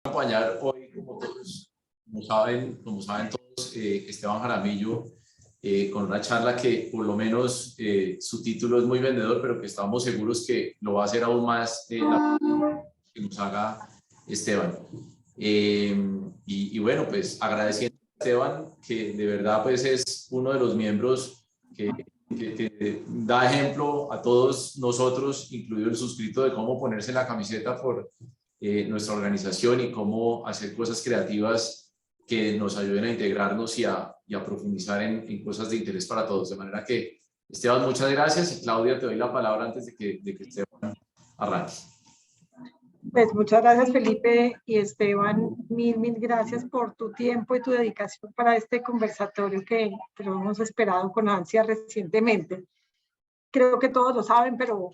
acompañar hoy, como saben todos, Esteban Jaramillo, con una charla que por lo menos su título es muy vendedor, pero que estamos seguros que lo va a hacer aún más la que nos haga Esteban. Y bueno, pues agradeciendo a Esteban, que de verdad pues es uno de los miembros que da ejemplo a todos nosotros, incluido el suscrito, de cómo ponerse la camiseta por nuestra organización y cómo hacer cosas creativas que nos ayuden a integrarnos y a profundizar en cosas de interés para todos. De manera que, Esteban, muchas gracias. Y Claudia, te doy la palabra antes de que Esteban arranque. Pues muchas gracias, Felipe y Esteban. Mil gracias por tu tiempo y tu dedicación para este conversatorio que lo hemos esperado con ansia recientemente. Creo que todos lo saben, pero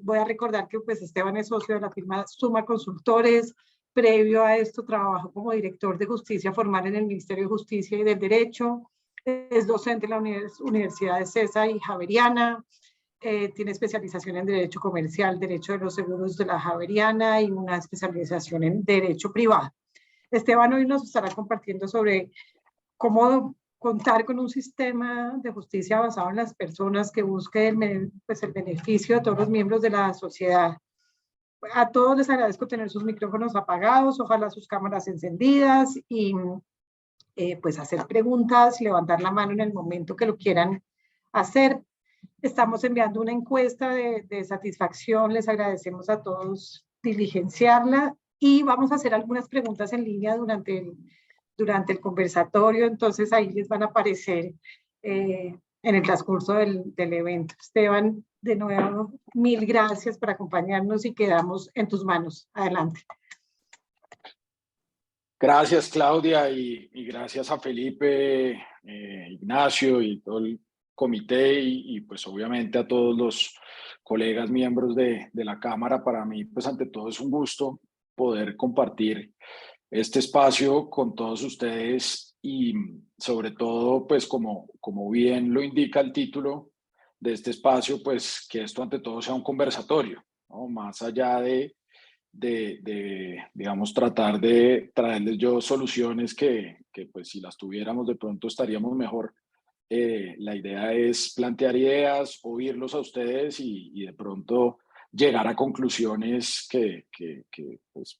voy a recordar que pues Esteban es socio de la firma Suma Consultores. Previo a esto trabajó como director de justicia formal en el Ministerio de Justicia y del Derecho. Es docente en la Universidad de Cesa y Javeriana. Tiene especialización en Derecho Comercial, Derecho de los Seguros de la Javeriana y una especialización en Derecho Privado. Esteban hoy nos estará compartiendo sobre cómo contar con un sistema de justicia basado en las personas que busque el beneficio de todos los miembros de la sociedad. A todos les agradezco tener sus micrófonos apagados, ojalá sus cámaras encendidas y pues hacer preguntas, levantar la mano en el momento que lo quieran hacer. Estamos enviando una encuesta de satisfacción, les agradecemos a todos diligenciarla y vamos a hacer algunas preguntas en línea durante el conversatorio, entonces ahí les van a aparecer en el transcurso del evento. Esteban, de nuevo, mil gracias por acompañarnos y quedamos en tus manos. Adelante. Gracias, Claudia, y gracias a Felipe, Ignacio y todo el comité y pues obviamente a todos los colegas miembros de la Cámara. Para mí, pues ante todo es un gusto poder compartir este espacio con todos ustedes y sobre todo, pues como bien lo indica el título de este espacio, pues que esto ante todo sea un conversatorio, ¿no? Más allá de digamos, tratar de traerles yo soluciones que pues si las tuviéramos de pronto estaríamos mejor. La idea es plantear ideas, oírlos a ustedes y de pronto llegar a conclusiones que pues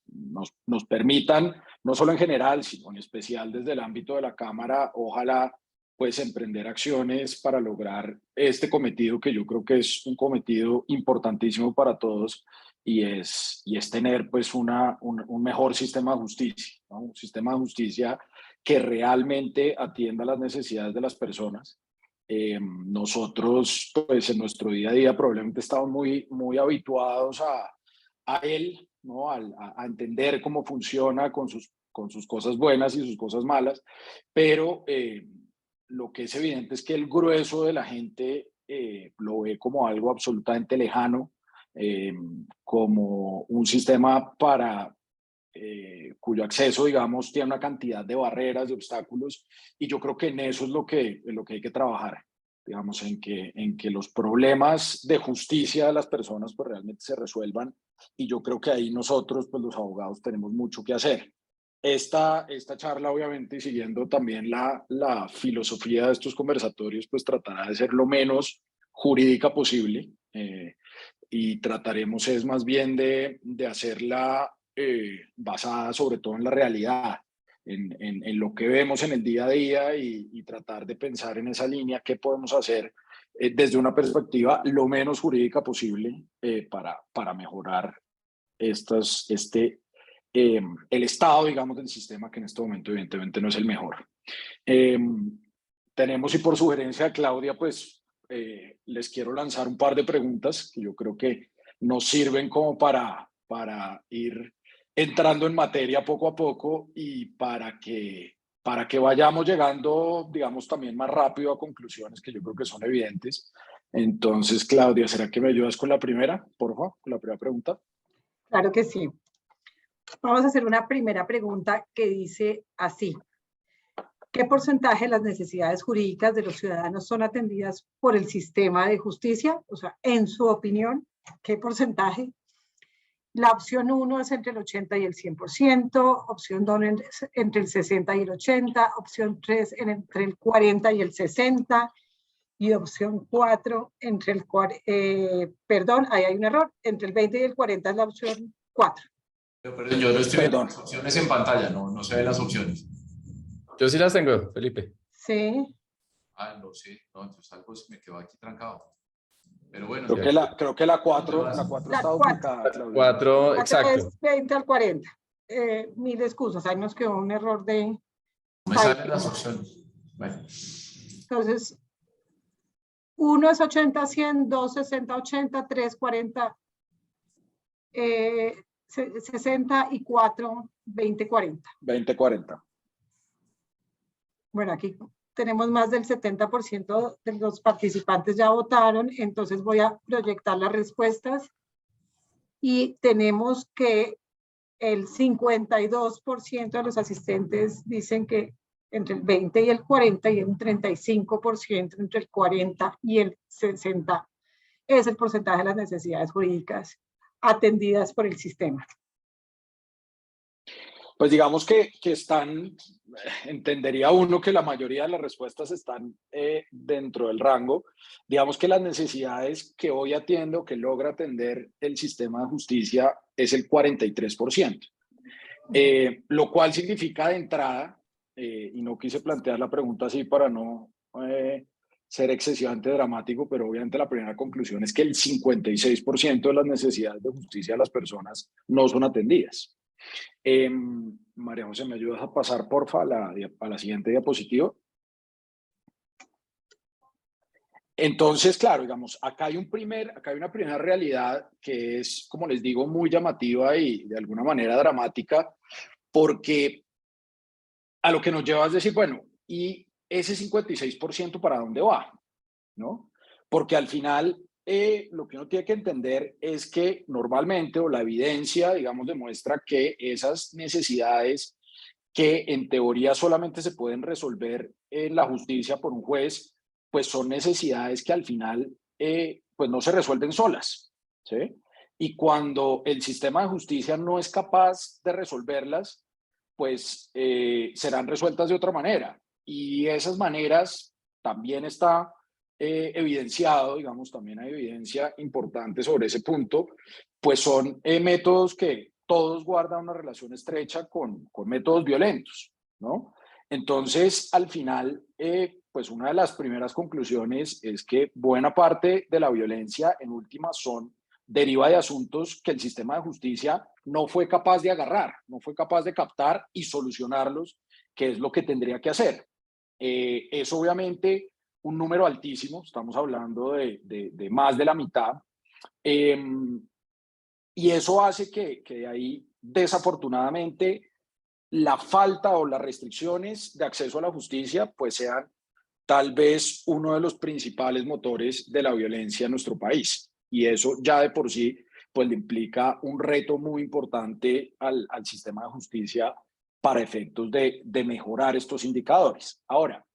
nos permitan, no solo en general, sino en especial desde el ámbito de la Cámara, ojalá pues emprender acciones para lograr este cometido que yo creo que es un cometido importantísimo para todos y es tener pues un mejor sistema de justicia, ¿no? Un sistema de justicia que realmente atienda las necesidades de las personas. Nosotros, pues en nuestro día a día probablemente estamos muy habituados a él, ¿no? A entender cómo funciona con sus cosas buenas y sus cosas malas, pero lo que es evidente es que el grueso de la gente lo ve como algo absolutamente lejano, como un sistema cuyo acceso, digamos, tiene una cantidad de barreras, de obstáculos, y yo creo que en eso es lo que hay que trabajar, digamos, en que los problemas de justicia de las personas pues realmente se resuelvan, y yo creo que ahí nosotros, pues los abogados, tenemos mucho que hacer. Esta charla, obviamente, y siguiendo también la filosofía de estos conversatorios, pues tratará de ser lo menos jurídica posible, y trataremos es más bien de hacerla basada sobre todo en la realidad, en lo que vemos en el día a día y tratar de pensar en esa línea qué podemos hacer desde una perspectiva lo menos jurídica posible para mejorar el estado, digamos, del sistema, que en este momento evidentemente no es el mejor. Tenemos, y por sugerencia de Claudia, pues les quiero lanzar un par de preguntas que yo creo que nos sirven como para ir entrando en materia poco a poco y para que vayamos llegando, digamos, también más rápido a conclusiones que yo creo que son evidentes. Entonces, Claudia, ¿será que me ayudas con la primera, por favor, con la primera pregunta? Claro que sí. Vamos a hacer una primera pregunta que dice así: ¿qué porcentaje de las necesidades jurídicas de los ciudadanos son atendidas por el sistema de justicia? O sea, en su opinión, ¿qué porcentaje? La opción 1 es entre el 80 y el 100%, opción 2 entre el 60 y el 80, opción 3 entre el 40 y el 60, y opción 4 entre el, perdón, ahí hay un error, entre el 20 y el 40 es la opción 4. Pero yo no estoy viendo Perdón. las opciones en pantalla, no se ven las opciones. Yo sí las tengo, Felipe. Sí. Ah, no sé, no, entonces algo se me quedó aquí trancado. Pero bueno, Creo que la 4 La está 4. duplicada, Claudia. 4, 4 exacto. es 20 al 40. Mil excusas, ahí nos quedó un error de... no me salen las opciones. Bueno, Entonces, 1 es 80, 100, 2, 60, 80, 3, 40, 60 y 4, 20, 40. 20-40. Bueno, aquí tenemos más del 70% de los participantes ya votaron, entonces voy a proyectar las respuestas y tenemos que el 52% de los asistentes dicen que entre el 20 y el 40 y un 35% entre el 40 y el 60 es el porcentaje de las necesidades jurídicas atendidas por el sistema. Pues digamos que están, entendería uno que la mayoría de las respuestas están dentro del rango. Digamos que las necesidades que hoy atiendo, que logra atender el sistema de justicia, es el 43%. Lo cual significa de entrada, y no quise plantear la pregunta así para no ser excesivamente dramático, pero obviamente la primera conclusión es que el 56% de las necesidades de justicia de las personas no son atendidas. María José, ¿me ayudas a pasar, porfa, a la siguiente diapositiva? Entonces, claro, digamos, acá hay una primera realidad que es, como les digo, muy llamativa y de alguna manera dramática, porque a lo que nos lleva es decir, bueno, ¿y ese 56% para dónde va? ¿No? Porque al final lo que uno tiene que entender es que normalmente, o la evidencia, digamos, demuestra que esas necesidades que en teoría solamente se pueden resolver en la justicia por un juez, pues son necesidades que al final pues no se resuelven solas, ¿sí? Y cuando el sistema de justicia no es capaz de resolverlas, pues serán resueltas de otra manera. Y esas maneras también está evidenciado, digamos, también hay evidencia importante sobre ese punto, pues son métodos que todos guardan una relación estrecha con métodos violentos, ¿no? Entonces, al final, pues una de las primeras conclusiones es que buena parte de la violencia, en últimas, deriva de asuntos que el sistema de justicia no fue capaz de agarrar, no fue capaz de captar y solucionarlos, que es lo que tendría que hacer. Es obviamente un número altísimo, estamos hablando de más de la mitad, y eso hace que ahí, desafortunadamente, la falta o las restricciones de acceso a la justicia pues sean tal vez uno de los principales motores de la violencia en nuestro país. Y eso ya de por sí pues le implica un reto muy importante al sistema de justicia para efectos de mejorar estos indicadores. Ahora,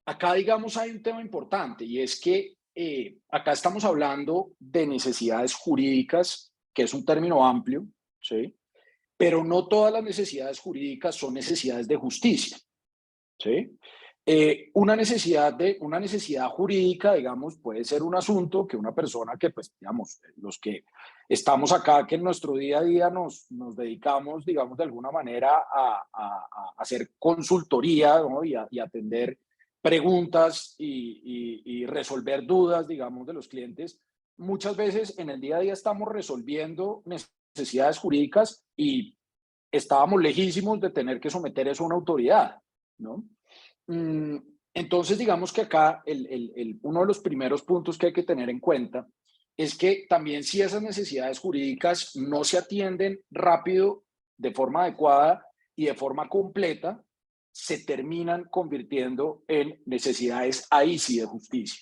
acá digamos hay un tema importante y es que acá estamos hablando de necesidades jurídicas, que es un término amplio, ¿sí? Pero no todas las necesidades jurídicas son necesidades de justicia, ¿sí? Una necesidad jurídica, digamos, puede ser un asunto que una persona que, pues, digamos, los que estamos acá, que en nuestro día a día nos dedicamos, digamos, de alguna manera a hacer consultoría, ¿no? y atender preguntas y resolver dudas, digamos, de los clientes. Muchas veces en el día a día estamos resolviendo necesidades jurídicas y estábamos lejísimos de tener que someter eso a una autoridad, ¿no? Entonces, digamos que acá uno de los primeros puntos que hay que tener en cuenta es que también si esas necesidades jurídicas no se atienden rápido, de forma adecuada y de forma completa, se terminan convirtiendo en necesidades ahí sí de justicia,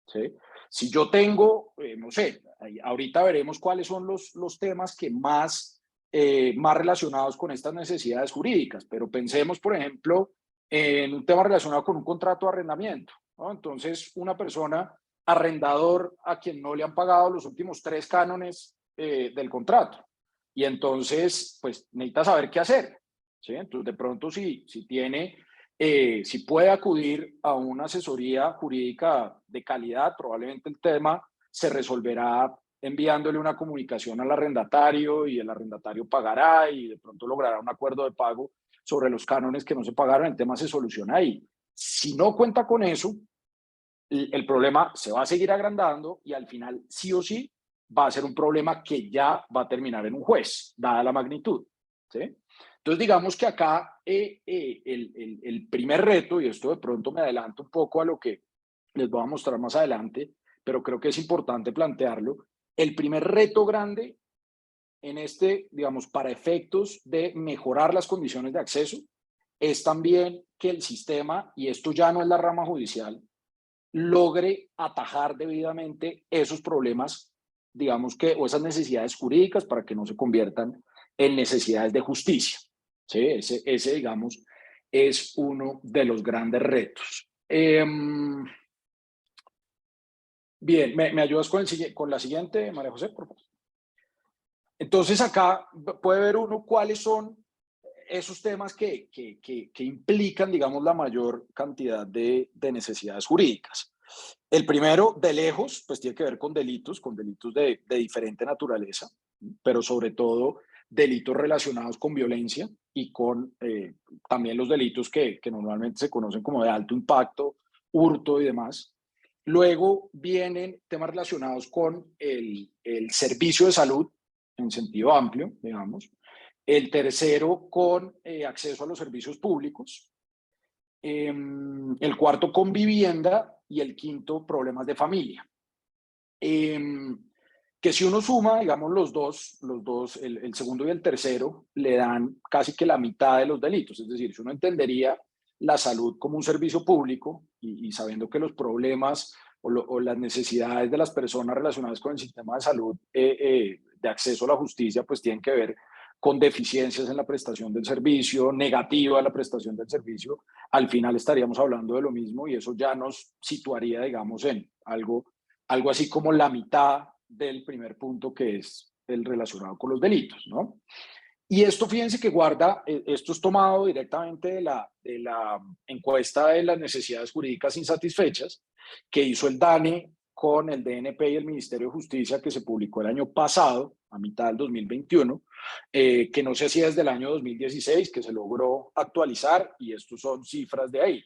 ¿sí? Si yo tengo, no sé, ahorita veremos cuáles son los temas que más relacionados con estas necesidades jurídicas, pero pensemos, por ejemplo, en un tema relacionado con un contrato de arrendamiento, ¿no? Entonces, una persona, arrendador a quien no le han pagado los últimos 3 cánones del contrato, Y entonces, pues necesita saber qué hacer, ¿sí? Entonces, de pronto, si puede acudir a una asesoría jurídica de calidad, probablemente el tema se resolverá enviándole una comunicación al arrendatario y el arrendatario pagará y de pronto logrará un acuerdo de pago sobre los cánones que no se pagaron. El tema se soluciona ahí. Si no cuenta con eso, el problema se va a seguir agrandando y al final, sí o sí, va a ser un problema que ya va a terminar en un juez, dada la magnitud, ¿sí? Entonces, digamos que acá el primer reto, y esto de pronto me adelanto un poco a lo que les voy a mostrar más adelante, pero creo que es importante plantearlo, el primer reto grande en digamos, para efectos de mejorar las condiciones de acceso, es también que el sistema, y esto ya no es la rama judicial, logre atajar debidamente esos problemas, digamos que, o esas necesidades jurídicas para que no se conviertan en necesidades de justicia. ¿Sí? Ese, digamos, es uno de los grandes retos. Bien, ¿me ayudas con la siguiente, María José, por favor? Entonces acá puede ver uno cuáles son esos temas que implican, digamos, la mayor cantidad de necesidades jurídicas. El primero, de lejos, pues tiene que ver con delitos de diferente naturaleza, pero sobre todo delitos relacionados con violencia y con también los delitos que normalmente se conocen como de alto impacto, hurto y demás. Luego vienen temas relacionados con el servicio de salud en sentido amplio, digamos. El tercero con acceso a los servicios públicos. El cuarto con vivienda y el quinto problemas de familia. Que si uno suma, digamos, los dos, el segundo y el tercero, le dan casi que la mitad de los delitos. Es decir, si uno entendería la salud como un servicio público y sabiendo que los problemas o las necesidades de las personas relacionadas con el sistema de salud de acceso a la justicia, pues tienen que ver con deficiencias en la prestación del servicio, negativa la prestación del servicio, al final estaríamos hablando de lo mismo y eso ya nos situaría, digamos, en algo así como la mitad del primer punto, que es el relacionado con los delitos, ¿no? Y esto, fíjense que guarda, esto es tomado directamente de la encuesta de las necesidades jurídicas insatisfechas que hizo el DANE con el DNP y el Ministerio de Justicia, que se publicó el año pasado, a mitad del 2021, que no se hacía desde el año 2016, que se logró actualizar, y estos son cifras de ahí.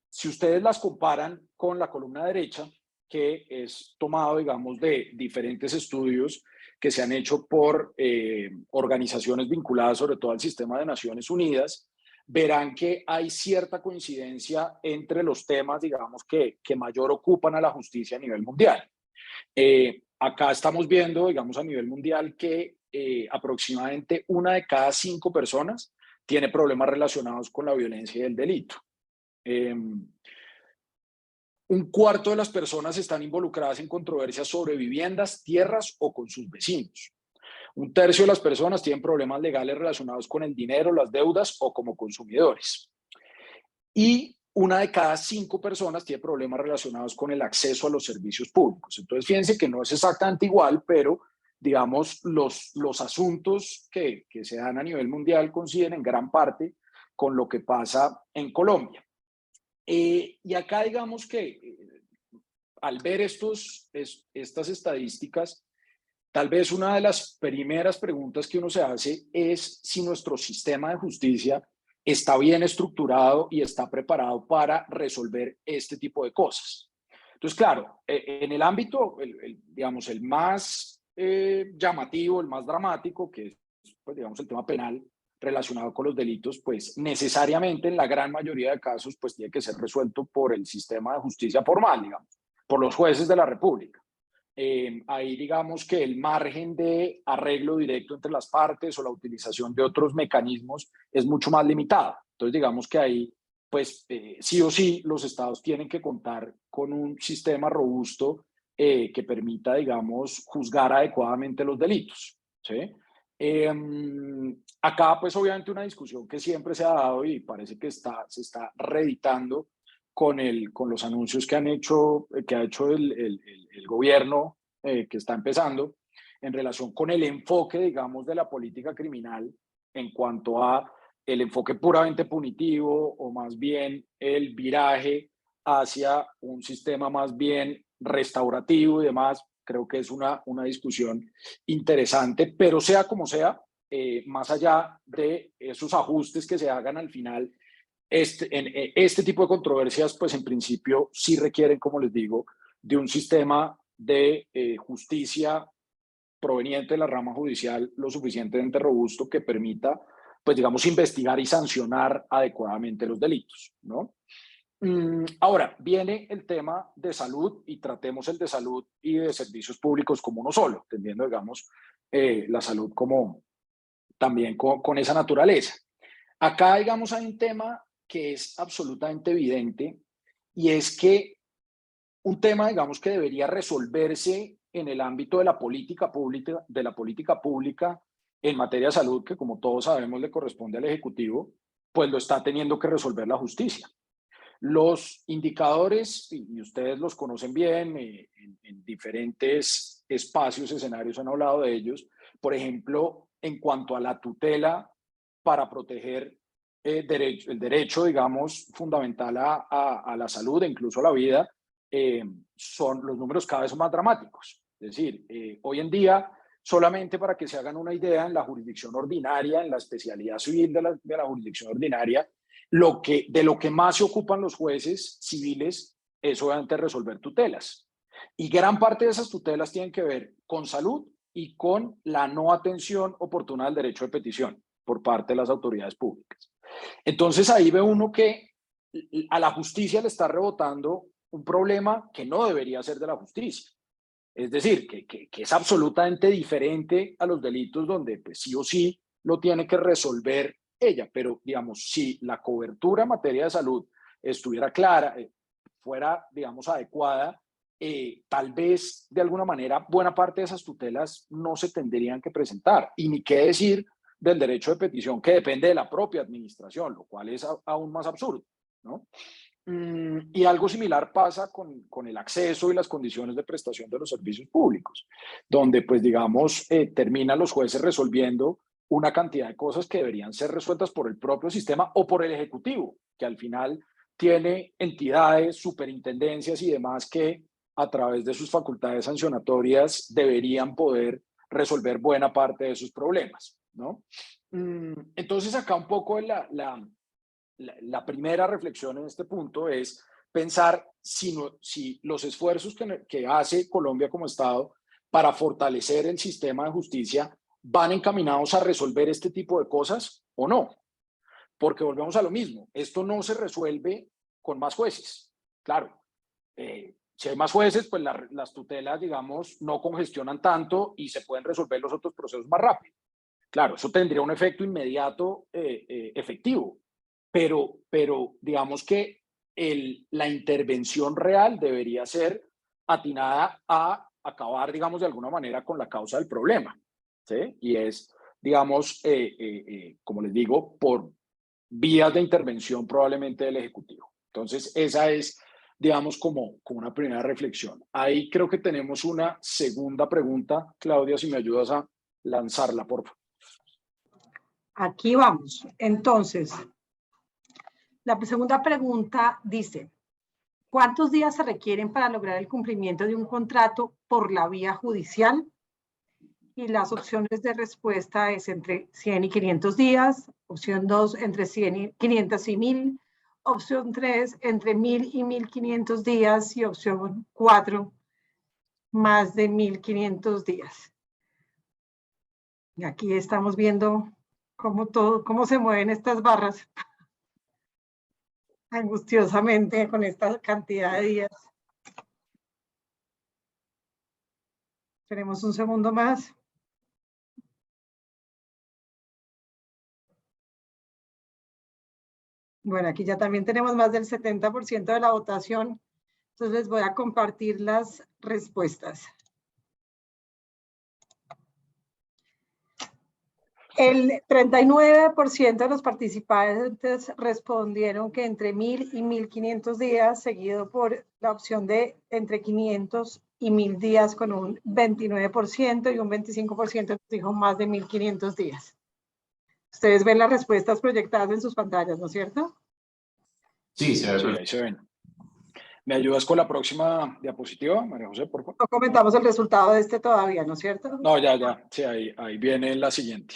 Si ustedes las comparan con la columna derecha, que es tomado, digamos, de diferentes estudios que se han hecho por organizaciones vinculadas sobre todo al sistema de Naciones Unidas, verán que hay cierta coincidencia entre los temas, digamos, que mayor ocupan a la justicia a nivel mundial. Acá estamos viendo, digamos, a nivel mundial que aproximadamente 1 de cada 5 personas tiene problemas relacionados con la violencia y el delito. Un cuarto de las personas están involucradas en controversias sobre viviendas, tierras o con sus vecinos. Un tercio de las personas tienen problemas legales relacionados con el dinero, las deudas o como consumidores. Y 1 de cada 5 personas tiene problemas relacionados con el acceso a los servicios públicos. Entonces, fíjense que no es exactamente igual, pero digamos, los asuntos que se dan a nivel mundial coinciden en gran parte con lo que pasa en Colombia. Y acá digamos que al ver estas estadísticas, tal vez una de las primeras preguntas que uno se hace es si nuestro sistema de justicia está bien estructurado y está preparado para resolver este tipo de cosas. Entonces, claro, en el ámbito, digamos, el más llamativo, el más dramático, que es, pues, digamos, el tema penal, relacionado con los delitos, pues necesariamente en la gran mayoría de casos, pues tiene que ser resuelto por el sistema de justicia formal, digamos, por los jueces de la República. Ahí digamos que el margen de arreglo directo entre las partes o la utilización de otros mecanismos es mucho más limitado. Entonces digamos que ahí, pues sí o sí, los estados tienen que contar con un sistema robusto que permita, digamos, juzgar adecuadamente los delitos, ¿sí? Acá pues obviamente una discusión que siempre se ha dado y parece que se está reeditando con los anuncios que ha hecho el gobierno que está empezando, en relación con el enfoque, digamos, de la política criminal en cuanto a el enfoque puramente punitivo o más bien el viraje hacia un sistema más bien restaurativo y demás. Creo que es una discusión interesante, pero sea como sea, más allá de esos ajustes que se hagan al final, este tipo de controversias, pues en principio sí requieren, como les digo, de un sistema de justicia proveniente de la rama judicial lo suficientemente robusto que permita, pues digamos, investigar y sancionar adecuadamente los delitos, ¿no? Ahora, viene el tema de salud y tratemos el de salud y de servicios públicos como uno solo, entendiendo, digamos, la salud como también con esa naturaleza. Acá, digamos, hay un tema que es absolutamente evidente y es que un tema, digamos, que debería resolverse en el ámbito de la política pública en materia de salud, que como todos sabemos le corresponde al Ejecutivo, pues lo está teniendo que resolver la justicia. Los indicadores, y ustedes los conocen bien, en diferentes espacios, escenarios han hablado de ellos, por ejemplo, en cuanto a la tutela para proteger el derecho, digamos, fundamental a la salud e incluso a la vida, son los números cada vez son más dramáticos. Es decir, hoy en día, solamente para que se hagan una idea, en la jurisdicción ordinaria, en la especialidad civil de la jurisdicción ordinaria, de lo que más se ocupan los jueces civiles es obviamente resolver tutelas. Y gran parte de esas tutelas tienen que ver con salud y con la no atención oportuna del derecho de petición por parte de las autoridades públicas. Entonces ahí ve uno que a la justicia le está rebotando un problema que no debería ser de la justicia. Es decir, que es absolutamente diferente a los delitos donde pues, sí o sí lo tiene que resolver ella. Pero, digamos, si la cobertura en materia de salud estuviera clara, fuera, digamos, adecuada, tal vez, de alguna manera, buena parte de esas tutelas no se tendrían que presentar. Y ni qué decir del derecho de petición, que depende de la propia administración, lo cual es aún más absurdo, ¿no? Y algo similar pasa con el acceso y las condiciones de prestación de los servicios públicos, donde, pues, digamos, terminan los jueces resolviendo una cantidad de cosas que deberían ser resueltas por el propio sistema o por el Ejecutivo, que al final tiene entidades, superintendencias y demás que a través de sus facultades sancionatorias deberían poder resolver buena parte de sus problemas, ¿no? Entonces acá un poco la primera reflexión en este punto es pensar si los esfuerzos que hace Colombia como Estado para fortalecer el sistema de justicia van encaminados a resolver este tipo de cosas o no. Porque volvemos a lo mismo, esto no se resuelve con más jueces. Claro, si hay más jueces, pues las tutelas, digamos, no congestionan tanto y se pueden resolver los otros procesos más rápido. Claro, eso tendría un efecto inmediato efectivo, pero digamos que la intervención real debería ser atinada a acabar, digamos, de alguna manera con la causa del problema, ¿sí? Y es, digamos, como les digo, por vías de intervención probablemente del Ejecutivo. Entonces, esa es, digamos, como una primera reflexión. Ahí creo que tenemos una segunda pregunta. Claudia, si me ayudas a lanzarla, por favor. Aquí vamos. Entonces, la segunda pregunta dice, ¿cuántos días se requieren para lograr el cumplimiento de un contrato por la vía judicial? Y las opciones de respuesta es entre 100 y 500 días, opción 2 entre 500 y 1000, opción 3 entre 1000 y 1500 días y opción 4 más de 1500 días. Y aquí estamos viendo cómo se mueven estas barras angustiosamente con esta cantidad de días. Esperemos un segundo más. Bueno, aquí ya también tenemos más del 70% de la votación. Entonces les voy a compartir las respuestas. El 39% de los participantes respondieron que entre 1000 y 1500 días, seguido por la opción de entre 500 y 1000 días con un 29% y un 25% nos dijo más de 1500 días. Ustedes ven las respuestas proyectadas en sus pantallas, ¿no es cierto? Sí, se ve Sí, perfecto. ahí se ven. ¿Me ayudas con la próxima diapositiva, María José, por favor? No comentamos el resultado de este todavía, ¿no es cierto? No, ya. Sí, ahí viene la siguiente.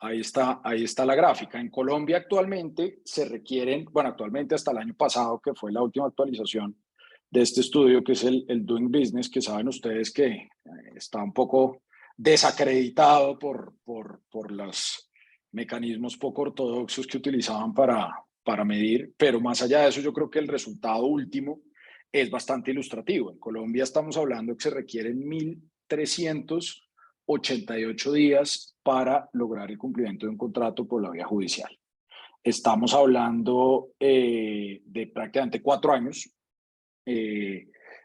Ahí está la gráfica. En Colombia actualmente se requieren, bueno, actualmente hasta el año pasado, que fue la última actualización de este estudio, que es el Doing Business, que saben ustedes que está un poco desacreditado por los mecanismos poco ortodoxos que utilizaban para medir, pero más allá de eso, yo creo que el resultado último es bastante ilustrativo. En Colombia estamos hablando que se requieren 1.388 días para lograr el cumplimiento de un contrato por la vía judicial. Estamos hablando de prácticamente 4 años,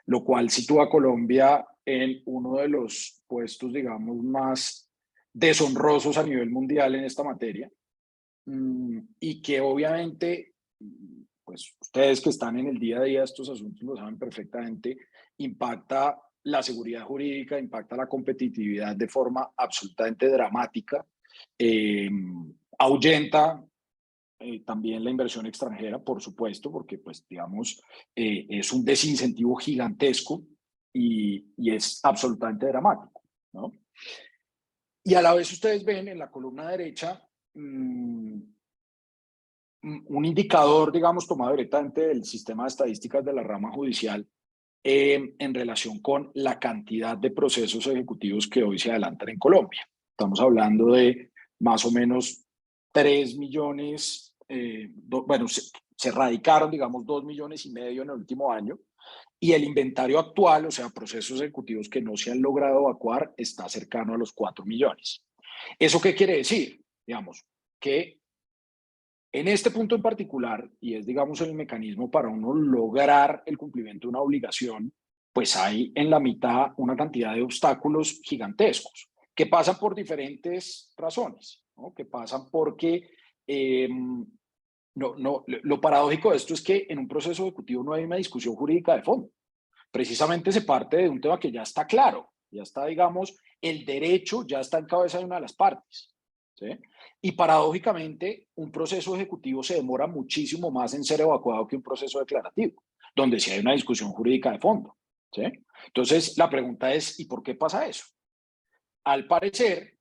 lo cual sitúa a Colombia en uno de los puestos, digamos, más deshonrosos a nivel mundial en esta materia, y que obviamente, pues ustedes que están en el día a día de estos asuntos lo saben perfectamente, impacta la seguridad jurídica, impacta la competitividad de forma absolutamente dramática, ahuyenta también la inversión extranjera, por supuesto, porque pues digamos es un desincentivo gigantesco y es absolutamente dramático, ¿no? Y a la vez ustedes ven en la columna derecha un indicador, digamos, tomado directamente del sistema de estadísticas de la rama judicial en relación con la cantidad de procesos ejecutivos que hoy se adelantan en Colombia. Estamos hablando de más o menos 3 millones, bueno, se radicaron, digamos, 2,5 millones en el último año, y el inventario actual, o sea, procesos ejecutivos que no se han logrado evacuar, está cercano a los 4 millones. ¿Eso qué quiere decir? Digamos, que en este punto en particular, y es, digamos, el mecanismo para uno lograr el cumplimiento de una obligación, pues hay en la mitad una cantidad de obstáculos gigantescos que pasan por diferentes razones, ¿no? Que pasan porque lo paradójico de esto es que en un proceso ejecutivo no hay una discusión jurídica de fondo. Precisamente se parte de un tema que ya está claro, ya está, digamos, el derecho ya está en cabeza de una de las partes, ¿sí? Y paradójicamente, un proceso ejecutivo se demora muchísimo más en ser evacuado que un proceso declarativo, donde sí hay una discusión jurídica de fondo, ¿sí? Entonces, la pregunta es, ¿y por qué pasa eso? Al parecer,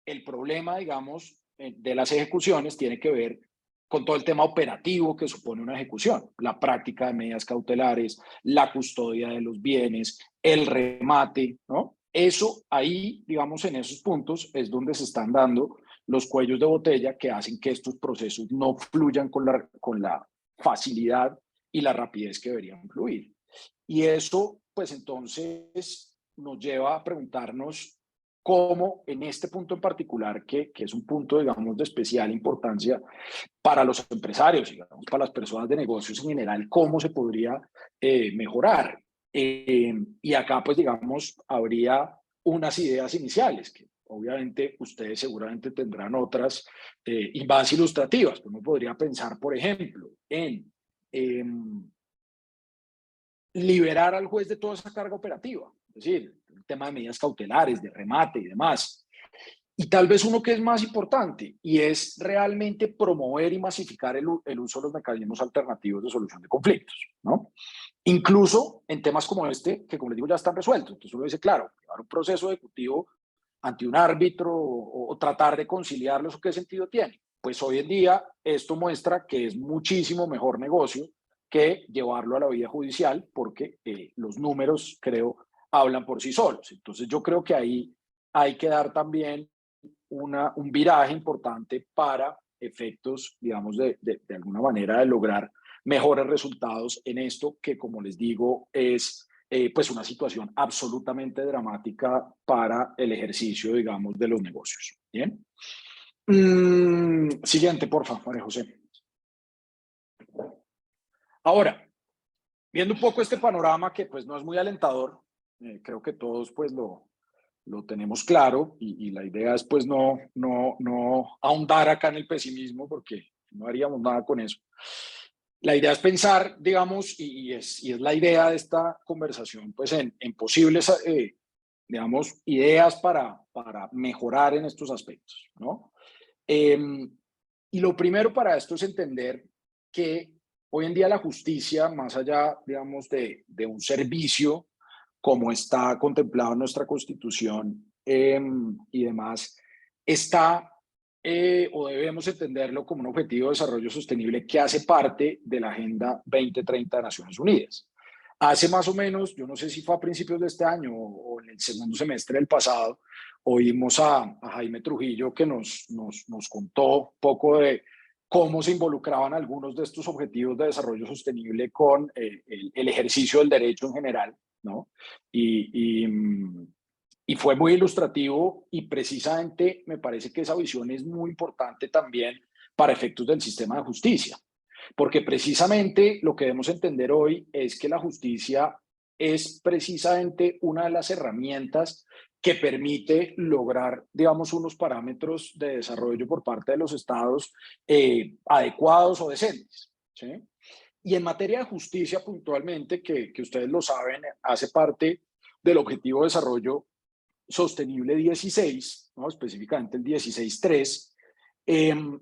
el problema, digamos, de las ejecuciones tiene que ver con todo el tema operativo que supone una ejecución, la práctica de medidas cautelares, la custodia de los bienes, el remate, ¿no? Eso ahí, digamos, en esos puntos es donde se están dando los cuellos de botella que hacen que estos procesos no fluyan con la facilidad y la rapidez que deberían fluir. Y eso, pues entonces, nos lleva a preguntarnos cómo en este punto en particular, que es un punto, digamos, de especial importancia para los empresarios, digamos, para las personas de negocios en general, cómo se podría mejorar. Y acá, pues, digamos, habría unas ideas iniciales, que obviamente ustedes seguramente tendrán otras y más ilustrativas. Uno podría pensar, por ejemplo, en liberar al juez de toda esa carga operativa, es decir, el tema de medidas cautelares, de remate y demás. Y tal vez uno que es más importante, y es realmente promover y masificar el uso de los mecanismos alternativos de solución de conflictos, ¿no? Incluso en temas como este, que como les digo ya están resueltos. Entonces uno dice, claro, llevar un proceso ejecutivo ante un árbitro o tratar de conciliarlos, ¿qué sentido tiene? Pues hoy en día esto muestra que es muchísimo mejor negocio que llevarlo a la vía judicial, porque los números, creo, hablan por sí solos. Entonces yo creo que ahí hay que dar también un viraje importante para efectos, digamos, de alguna manera de lograr mejores resultados en esto que, como les digo, es pues una situación absolutamente dramática para el ejercicio, digamos, de los negocios. Bien. Siguiente, por favor, María José. Ahora, viendo un poco este panorama que pues no es muy alentador, creo que todos pues lo tenemos claro y la idea es pues no ahondar acá en el pesimismo porque no haríamos nada con eso. La idea es pensar, digamos, y es la idea de esta conversación, pues en posibles, digamos, ideas para mejorar en estos aspectos, ¿no? Y lo primero para esto es entender que hoy en día la justicia, más allá, digamos, de un servicio como está contemplado en nuestra Constitución y demás, está o debemos entenderlo como un objetivo de desarrollo sostenible que hace parte de la Agenda 2030 de Naciones Unidas. Hace más o menos, yo no sé si fue a principios de este año o en el segundo semestre del pasado, oímos a Jaime Trujillo que nos contó un poco de cómo se involucraban algunos de estos objetivos de desarrollo sostenible con el ejercicio del derecho en general, ¿no? Y fue muy ilustrativo y precisamente me parece que esa visión es muy importante también para efectos del sistema de justicia, porque precisamente lo que debemos entender hoy es que la justicia es precisamente una de las herramientas que permite lograr, digamos, unos parámetros de desarrollo por parte de los estados adecuados o decentes, ¿sí? Y en materia de justicia puntualmente, que ustedes lo saben, hace parte del Objetivo de Desarrollo Sostenible 16, ¿no? Específicamente el 16.3,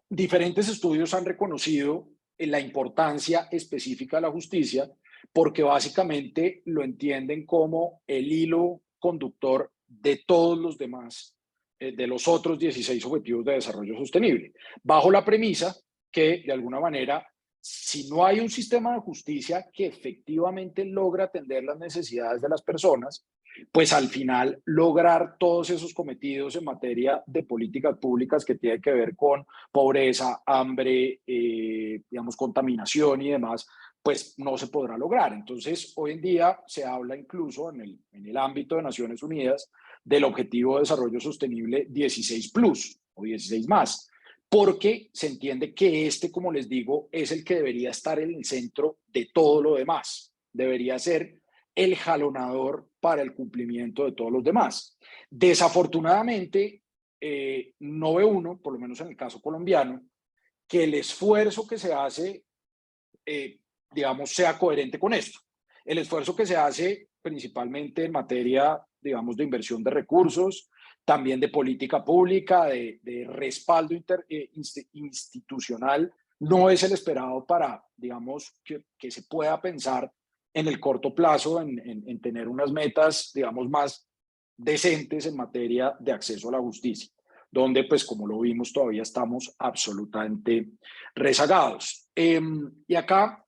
diferentes estudios han reconocido la importancia específica de la justicia porque básicamente lo entienden como el hilo conductor de todos los demás, de los otros 16 objetivos de desarrollo sostenible, bajo la premisa que de alguna manera, si no hay un sistema de justicia que efectivamente logra atender las necesidades de las personas, pues al final lograr todos esos cometidos en materia de políticas públicas que tienen que ver con pobreza, hambre, digamos, contaminación y demás, pues no se podrá lograr. Entonces, hoy en día se habla incluso en el ámbito de Naciones Unidas del Objetivo de Desarrollo Sostenible 16 plus o 16 más, porque se entiende que como les digo, es el que debería estar en el centro de todo lo demás. Debería ser el jalonador para el cumplimiento de todos los demás. Desafortunadamente, no ve uno, por lo menos en el caso colombiano, que el esfuerzo que se hace, digamos, sea coherente con esto. El esfuerzo que se hace principalmente en materia, digamos, de inversión de recursos, también de política pública, de respaldo institucional, no es el esperado para, digamos, que se pueda pensar en el corto plazo en tener unas metas, digamos, más decentes en materia de acceso a la justicia, donde, pues, como lo vimos, todavía estamos absolutamente rezagados. Y acá,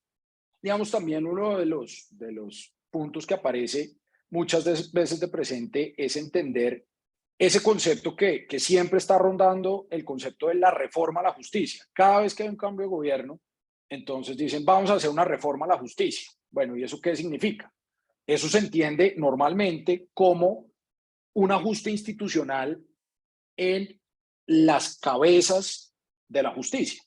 digamos, también uno de los puntos que aparece muchas veces de presente es entender ese concepto que siempre está rondando, el concepto de la reforma a la justicia. Cada vez que hay un cambio de gobierno, entonces dicen, vamos a hacer una reforma a la justicia. Bueno, ¿y eso qué significa? Eso se entiende normalmente como un ajuste institucional en las cabezas de la justicia.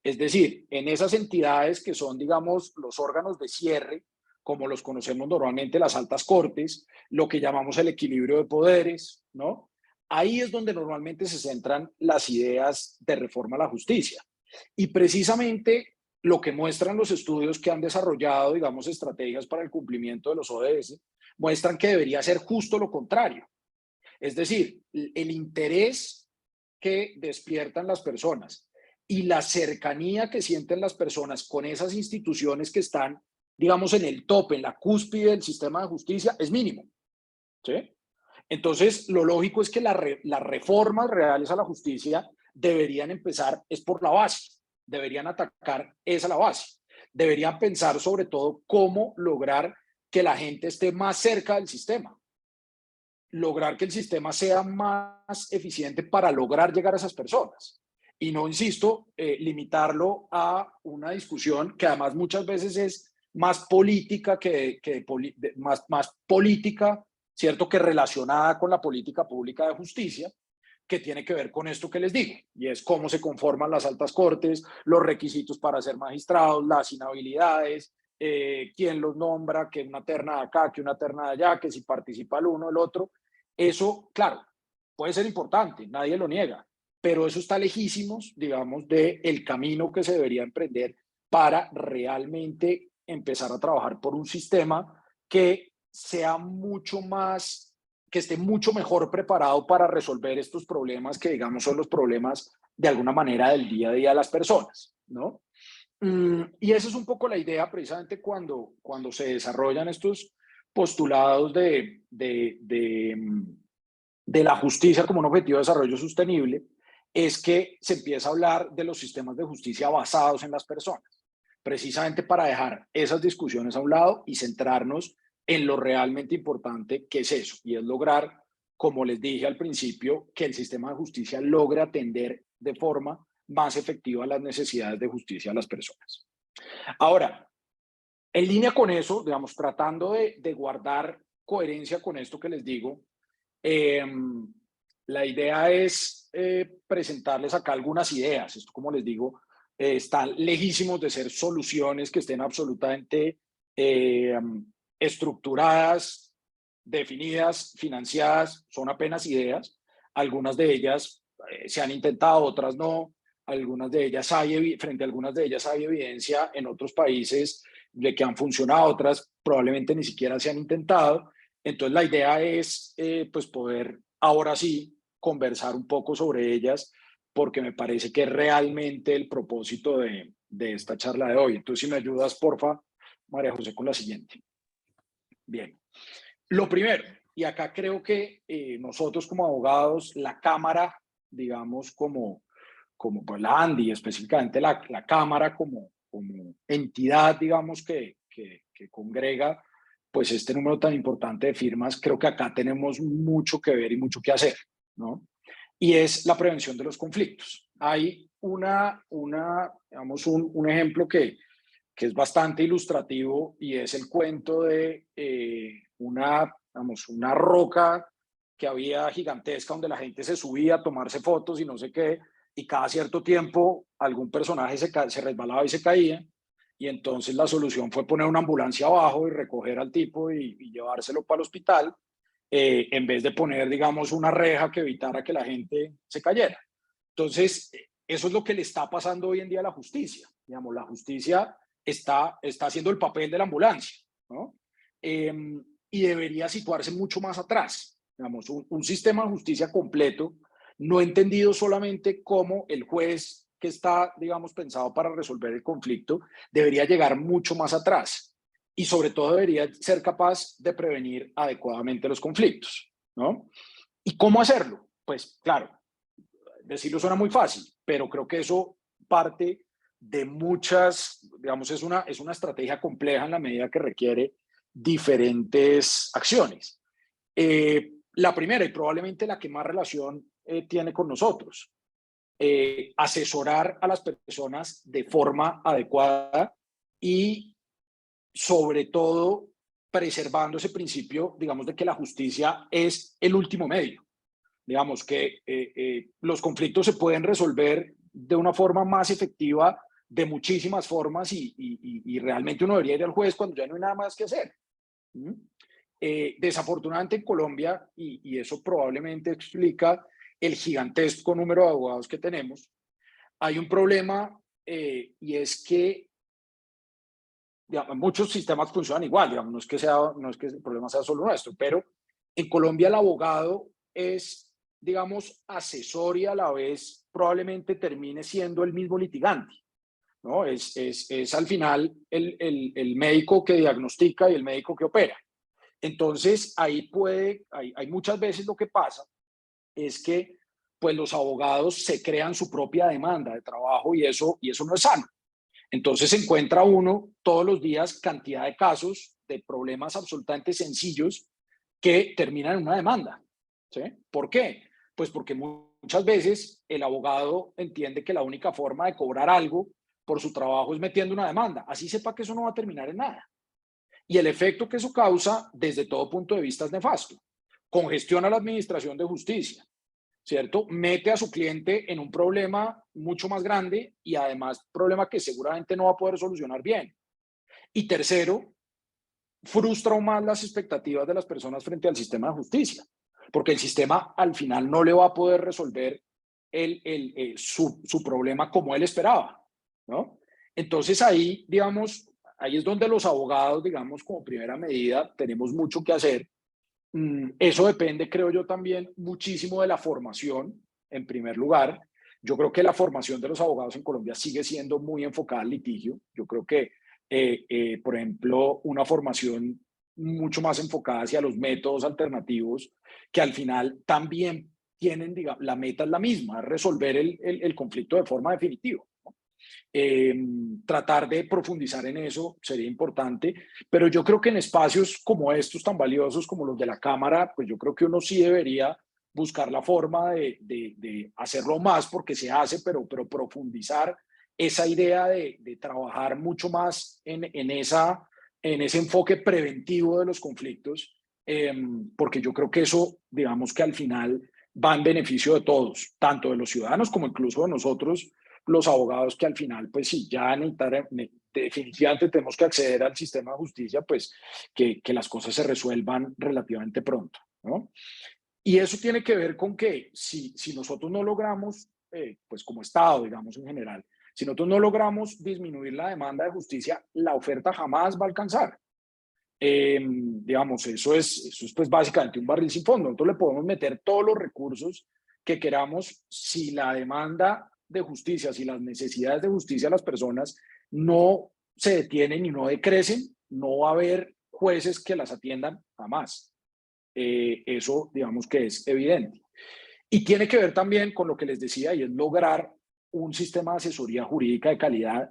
Es decir, en esas entidades que son, digamos, los órganos de cierre, como los conocemos normalmente las altas cortes, lo que llamamos el equilibrio de poderes, ¿no? Ahí es donde normalmente se centran las ideas de reforma a la justicia. Y precisamente lo que muestran los estudios que han desarrollado, digamos, estrategias para el cumplimiento de los ODS, muestran que debería ser justo lo contrario. Es decir, el interés que despiertan las personas y la cercanía que sienten las personas con esas instituciones que están, digamos, en el tope, en la cúspide del sistema de justicia, es mínimo, ¿sí? Entonces, lo lógico es que las reformas reales a la justicia deberían empezar es por la base, deberían atacar esa la base, deberían pensar sobre todo cómo lograr que la gente esté más cerca del sistema, lograr que el sistema sea más eficiente para lograr llegar a esas personas. Y no, insisto, limitarlo a una discusión que además muchas veces es más política más política, ¿cierto? Que relacionada con la política pública de justicia, que tiene que ver con esto que les digo, y es cómo se conforman las altas cortes, los requisitos para ser magistrados, las inhabilidades, quién los nombra, que una terna de acá, que una terna de allá, que si participa el uno, el otro. Eso, claro, puede ser importante, nadie lo niega, pero eso está lejísimos, digamos, del camino que se debería emprender para realmente empezar a trabajar por un sistema que sea mucho más, que esté mucho mejor preparado para resolver estos problemas que, digamos, son los problemas de alguna manera del día a día de las personas, ¿no? Y esa es un poco la idea precisamente cuando se desarrollan estos postulados de la justicia como un objetivo de desarrollo sostenible, es que se empieza a hablar de los sistemas de justicia basados en las personas, precisamente para dejar esas discusiones a un lado y centrarnos en lo realmente importante que es eso, y es lograr, como les dije al principio, que el sistema de justicia logre atender de forma más efectiva las necesidades de justicia de las personas. Ahora, en línea con eso, digamos, tratando de guardar coherencia con esto que les digo, la idea es presentarles acá algunas ideas. Esto, como les digo, están lejísimos de ser soluciones que estén absolutamente estructuradas, definidas, financiadas, son apenas ideas. Algunas de ellas se han intentado, otras no. Algunas de ellas frente a algunas de ellas hay evidencia en otros países de que han funcionado, otras probablemente ni siquiera se han intentado. Entonces la idea es pues poder ahora sí conversar un poco sobre ellas, porque me parece que es realmente el propósito de esta charla de hoy. Entonces, si me ayudas, porfa, María José, con la siguiente. Bien. Lo primero, y acá creo que nosotros como abogados, la Cámara, digamos, como pues la ANDI, específicamente la Cámara como entidad, digamos, que congrega pues este número tan importante de firmas, creo que acá tenemos mucho que ver y mucho que hacer, ¿no? Y es la prevención de los conflictos. Hay digamos, un ejemplo que es bastante ilustrativo, y es el cuento de digamos, una roca que había gigantesca donde la gente se subía a tomarse fotos y no sé qué, y cada cierto tiempo algún personaje se resbalaba y se caía, y entonces la solución fue poner una ambulancia abajo y recoger al tipo y llevárselo para el hospital, en vez de poner, digamos, una reja que evitara que la gente se cayera. Entonces, eso es lo que le está pasando hoy en día a la justicia. Digamos, la justicia está haciendo el papel de la ambulancia, ¿no? Y debería situarse mucho más atrás. Digamos, un sistema de justicia completo, no entendido solamente como el juez que está, digamos, pensado para resolver el conflicto, debería llegar mucho más atrás, y sobre todo debería ser capaz de prevenir adecuadamente los conflictos, ¿no? ¿Y cómo hacerlo? Pues claro, decirlo suena muy fácil, pero creo que eso parte de muchas, digamos, es una estrategia compleja en la medida que requiere diferentes acciones. La primera, y probablemente la que más relación tiene con nosotros, asesorar a las personas de forma adecuada y, sobre todo, preservando ese principio, digamos, de que la justicia es el último medio. Digamos que los conflictos se pueden resolver de una forma más efectiva, de muchísimas formas, y realmente uno debería ir al juez cuando ya no hay nada más que hacer. Desafortunadamente en Colombia, y eso probablemente explica el gigantesco número de abogados que tenemos, hay un problema, y es que, digamos, muchos sistemas funcionan igual, digamos, no es que el problema sea solo nuestro, pero en Colombia el abogado es, digamos, asesor, y a la vez probablemente termine siendo el mismo litigante, ¿no? Es al final el médico que diagnostica y el médico que opera. Entonces, ahí hay muchas veces lo que pasa es que pues los abogados se crean su propia demanda de trabajo, y eso no es sano. Entonces se encuentra uno todos los días cantidad de casos de problemas absolutamente sencillos que terminan en una demanda, ¿sí? ¿Por qué? Pues porque muchas veces el abogado entiende que la única forma de cobrar algo por su trabajo es metiendo una demanda, así sepa que eso no va a terminar en nada. Y el efecto que eso causa, desde todo punto de vista, es nefasto. Congestiona la administración de justicia, ¿cierto? Mete a su cliente en un problema mucho más grande, y además problema que seguramente no va a poder solucionar bien. Y tercero, frustra aún más las expectativas de las personas frente al sistema de justicia, porque el sistema al final no le va a poder resolver su problema como él esperaba, ¿no? Entonces ahí, digamos, ahí es donde los abogados, digamos, como primera medida, tenemos mucho que hacer. Eso depende, creo yo, también muchísimo de la formación, en primer lugar. Yo creo que la formación de los abogados en Colombia sigue siendo muy enfocada al litigio. Yo creo que, por ejemplo, una formación mucho más enfocada hacia los métodos alternativos, que al final también tienen, digamos, la meta es la misma, resolver el conflicto de forma definitiva. Tratar de profundizar en eso sería importante, pero yo creo que en espacios como estos tan valiosos como los de la Cámara, pues yo creo que uno sí debería buscar la forma de hacerlo más, porque se hace, pero profundizar esa idea de trabajar mucho más en ese enfoque preventivo de los conflictos, porque yo creo que eso, digamos que al final va en beneficio de todos, tanto de los ciudadanos como incluso de nosotros, los abogados, que al final, pues sí, ya definitivamente tenemos que acceder al sistema de justicia, pues que las cosas se resuelvan relativamente pronto, ¿no? Y eso tiene que ver con que si nosotros no logramos, pues como Estado, digamos en general, si nosotros no logramos disminuir la demanda de justicia, la oferta jamás va a alcanzar. Digamos, eso es pues básicamente un barril sin fondo. Nosotros le podemos meter todos los recursos que queramos, si la demanda de justicia, si las necesidades de justicia de las personas no se detienen y no decrecen, no va a haber jueces que las atiendan jamás. Eso, digamos que es evidente. Y tiene que ver también con lo que les decía, y es lograr un sistema de asesoría jurídica de calidad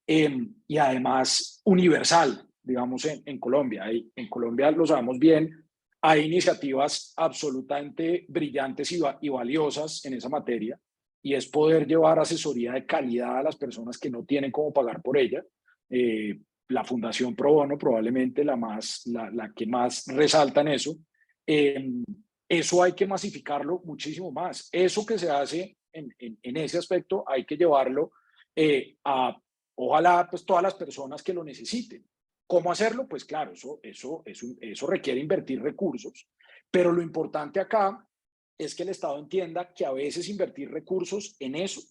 y además universal, digamos, en Colombia. En Colombia, lo sabemos bien, hay iniciativas absolutamente brillantes y valiosas en esa materia, y es poder llevar asesoría de calidad a las personas que no tienen cómo pagar por ella. La Fundación Pro Bono probablemente la que más resalta en eso. Eso hay que masificarlo muchísimo más. Eso que se hace en ese aspecto hay que llevarlo a, ojalá, pues todas las personas que lo necesiten. ¿Cómo hacerlo? Pues claro, eso requiere invertir recursos, pero lo importante acá es que el Estado entienda que a veces invertir recursos en eso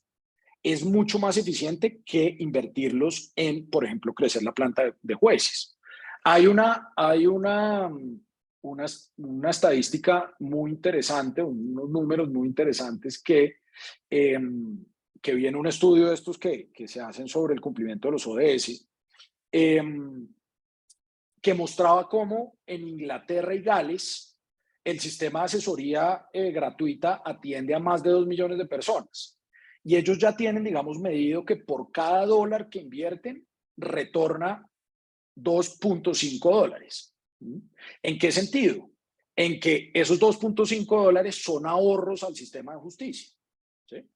es mucho más eficiente que invertirlos en, por ejemplo, crecer la planta de jueces. Hay una estadística muy interesante, unos números muy interesantes que vi en un estudio de estos que se hacen sobre el cumplimiento de los ODS, que mostraba cómo en Inglaterra y Gales el sistema de asesoría gratuita atiende a más de 2 millones de personas. Y ellos ya tienen, digamos, medido que por cada dólar que invierten, retorna 2.5 dólares. ¿En qué sentido? En que esos 2.5 dólares son ahorros al sistema de justicia. ¿Sí?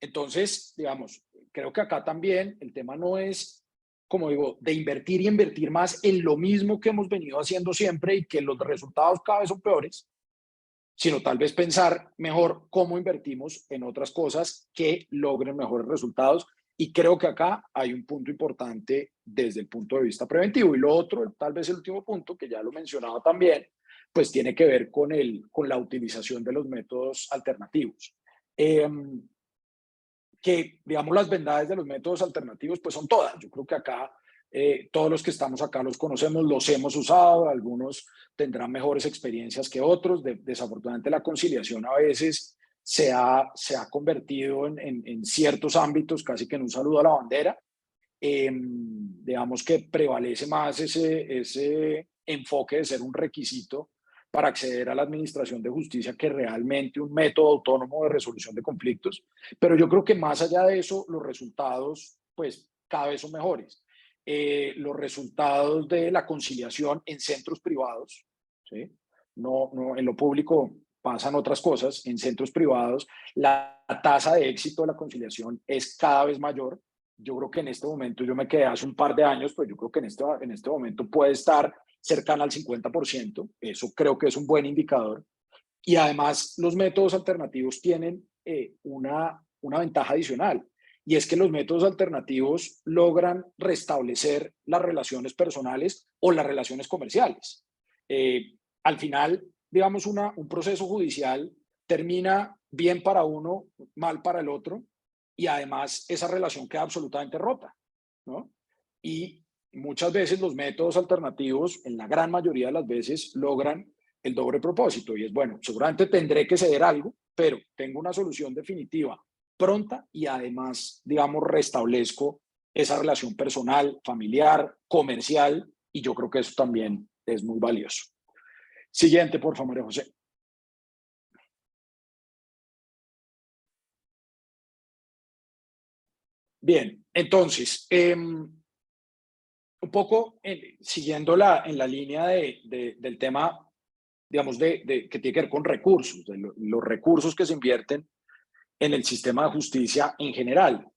Entonces, digamos, creo que acá también el tema no es, como digo, de invertir y invertir más en lo mismo que hemos venido haciendo siempre y que los resultados cada vez son peores, sino tal vez pensar mejor cómo invertimos en otras cosas que logren mejores resultados. Y creo que acá hay un punto importante desde el punto de vista preventivo. Y lo otro, tal vez el último punto, que ya lo mencionaba también, pues tiene que ver con la utilización de los métodos alternativos. Que, digamos, las bondades de los métodos alternativos, pues son todas. Yo creo que acá, todos los que estamos acá los conocemos, los hemos usado, algunos tendrán mejores experiencias que otros. Desafortunadamente la conciliación a veces se ha convertido en ciertos ámbitos casi que en un saludo a la bandera. Digamos que prevalece más ese enfoque de ser un requisito para acceder a la administración de justicia que realmente un método autónomo de resolución de conflictos. Pero yo creo que más allá de eso, los resultados pues cada vez son mejores. Los resultados de la conciliación en centros privados, ¿sí? No, en lo público pasan otras cosas, en centros privados la tasa de éxito de la conciliación es cada vez mayor. Yo creo que en este momento, yo me quedé hace un par de años, pues yo creo que en este momento puede estar cercana al 50%, eso creo que es un buen indicador. Y además los métodos alternativos tienen una ventaja adicional, y es que los métodos alternativos logran restablecer las relaciones personales o las relaciones comerciales. Al final, digamos, un proceso judicial termina bien para uno, mal para el otro, y además esa relación queda absolutamente rota, ¿no? Y muchas veces los métodos alternativos, en la gran mayoría de las veces, logran el doble propósito. Y es, bueno, seguramente tendré que ceder algo, pero tengo una solución definitiva pronta y además, digamos, restablezco esa relación personal, familiar, comercial, y yo creo que eso también es muy valioso. Siguiente, por favor, María José. Bien, entonces, un poco siguiendo en la línea del tema, digamos, que tiene que ver con recursos, los recursos que se invierten en el sistema de justicia en general.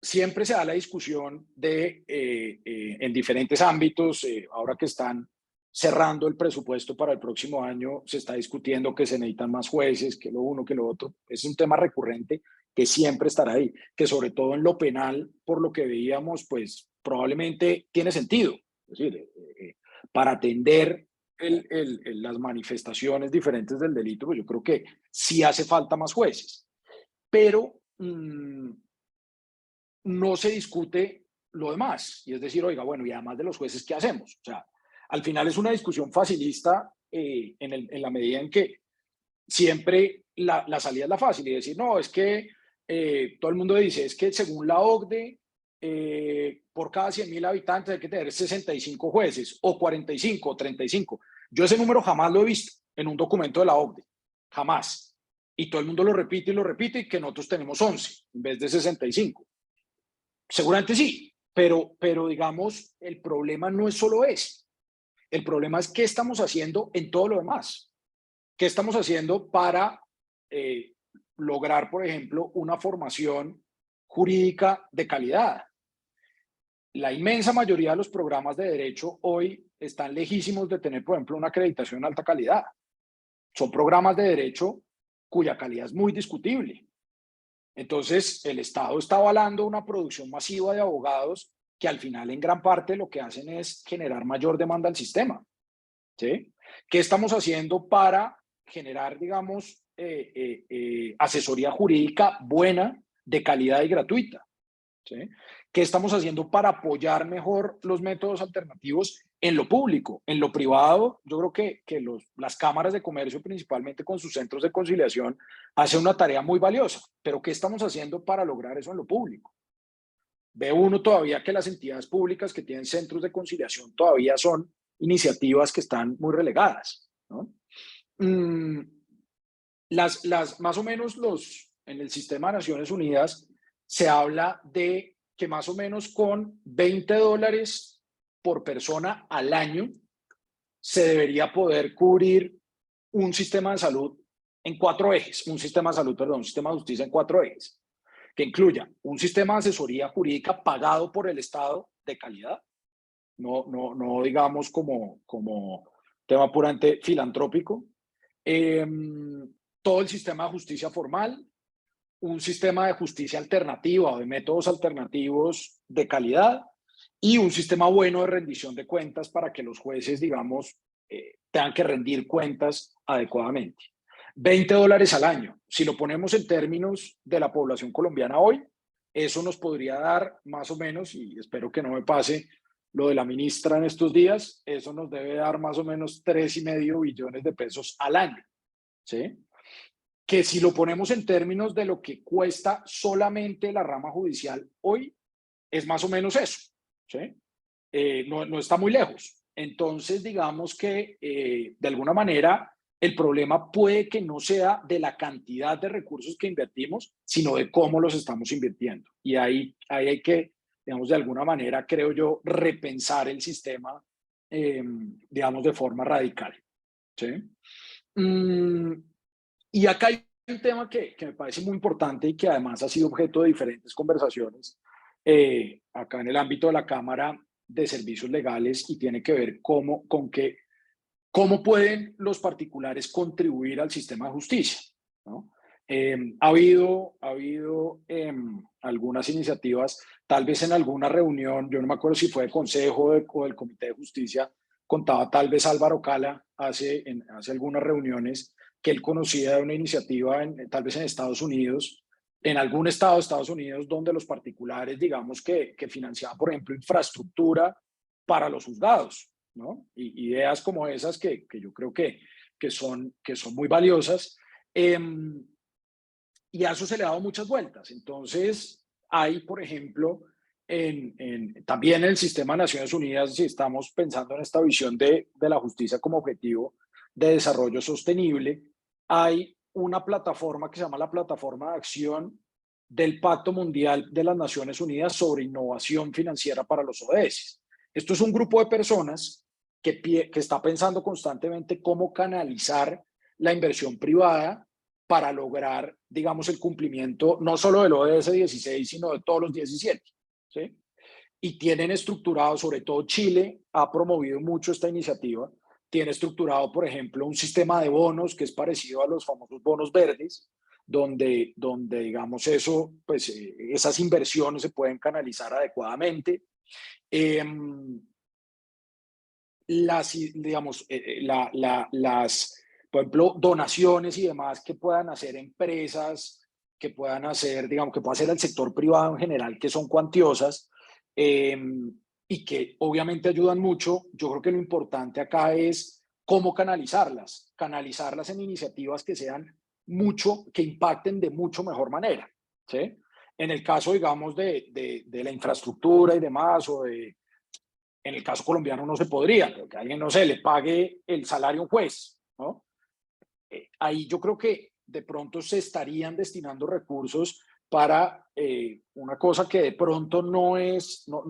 Siempre se da la discusión en diferentes ámbitos, ahora que están cerrando el presupuesto para el próximo año, se está discutiendo que se necesitan más jueces, que lo uno, que lo otro. Es un tema recurrente que siempre estará ahí, que sobre todo en lo penal, por lo que veíamos, pues probablemente tiene sentido. Es decir, para atender las manifestaciones diferentes del delito, pues yo creo que sí hace falta más jueces. Pero no se discute lo demás. Y es decir, oiga, bueno, y además de los jueces, ¿qué hacemos? O sea, al final es una discusión facilista en la medida en que siempre la salida es la fácil y decir, no, es que todo el mundo dice, es que según la OCDE, por cada 100.000 habitantes hay que tener 65 jueces, o 45, o 35. Yo ese número jamás lo he visto en un documento de la OCDE, jamás. Y todo el mundo lo repite y que nosotros tenemos 11 en vez de 65. Seguramente sí, pero digamos, el problema no es solo ese. El problema es qué estamos haciendo en todo lo demás. ¿Qué estamos haciendo para lograr, por ejemplo, una formación jurídica de calidad? La inmensa mayoría de los programas de derecho hoy están lejísimos de tener, por ejemplo, una acreditación de alta calidad. Son programas de derecho cuya calidad es muy discutible. Entonces, el Estado está avalando una producción masiva de abogados que al final, en gran parte, lo que hacen es generar mayor demanda al sistema. ¿Sí? ¿Qué estamos haciendo para generar, digamos, asesoría jurídica buena, de calidad y gratuita? ¿Sí? ¿Qué estamos haciendo para apoyar mejor los métodos alternativos en lo público? En lo privado, yo creo que las cámaras de comercio, principalmente con sus centros de conciliación, hacen una tarea muy valiosa. Pero ¿qué estamos haciendo para lograr eso en lo público? Ve uno todavía que las entidades públicas que tienen centros de conciliación todavía son iniciativas que están muy relegadas, ¿no? Más o menos en el sistema de Naciones Unidas se habla de que más o menos con $20 por persona al año se debería poder cubrir un sistema de salud en 4 ejes, un sistema de justicia en 4 ejes, que incluya un sistema de asesoría jurídica pagado por el Estado de calidad, no digamos como tema puramente filantrópico, todo el sistema de justicia formal, un sistema de justicia alternativa o de métodos alternativos de calidad y un sistema bueno de rendición de cuentas para que los jueces, digamos, tengan que rendir cuentas adecuadamente. $20 al año. Si lo ponemos en términos de la población colombiana hoy, eso nos podría dar más o menos, y espero que no me pase lo de la ministra en estos días, eso nos debe dar más o menos 3,5 billones de pesos al año. ¿Sí? Que si lo ponemos en términos de lo que cuesta solamente la rama judicial hoy, es más o menos eso. ¿Sí? No está muy lejos. Entonces, digamos que de alguna manera el problema puede que no sea de la cantidad de recursos que invertimos, sino de cómo los estamos invirtiendo. Y ahí hay que, digamos, de alguna manera, creo yo, repensar el sistema, digamos, de forma radical. ¿Sí? Y acá hay un tema que me parece muy importante y que además ha sido objeto de diferentes conversaciones acá en el ámbito de la Cámara de Servicios Legales y tiene que ver cómo pueden los particulares contribuir al sistema de justicia, ¿no? Ha habido algunas iniciativas, tal vez en alguna reunión, yo no me acuerdo si fue de Consejo o del Comité de Justicia, contaba tal vez Álvaro Cala hace algunas reuniones que él conocía de una iniciativa tal vez en Estados Unidos en algún estado de Estados Unidos donde los particulares, digamos que financiaban, por ejemplo, infraestructura para los juzgados, ¿no? Y ideas como esas que yo creo que son muy valiosas. Y a eso se le ha dado muchas vueltas. Entonces, hay, por ejemplo, también en el sistema de Naciones Unidas, si estamos pensando en esta visión de la justicia como objetivo de desarrollo sostenible, hay una plataforma que se llama la Plataforma de Acción del Pacto Mundial de las Naciones Unidas sobre Innovación Financiera para los ODS. Esto es un grupo de personas que está pensando constantemente cómo canalizar la inversión privada para lograr, digamos, el cumplimiento no solo del ODS 16, sino de todos los 17. ¿Sí? Y tienen estructurado, sobre todo Chile ha promovido mucho esta iniciativa, tiene estructurado, por ejemplo, un sistema de bonos que es parecido a los famosos bonos verdes, donde digamos, pues, esas inversiones se pueden canalizar adecuadamente. Digamos, por ejemplo, donaciones y demás que puedan hacer empresas, que puedan hacer, digamos, que pueda hacer el sector privado en general, que son cuantiosas y que obviamente ayudan mucho. Yo creo que lo importante acá es cómo canalizarlas en iniciativas que sean que impacten de mucho mejor manera, ¿sí? En el caso, digamos, de la infraestructura y demás, en el caso colombiano no se podría, pero que alguien, no sé, le pague el salario a un juez, ¿no? Ahí yo creo que de pronto se estarían destinando recursos para una cosa que de pronto no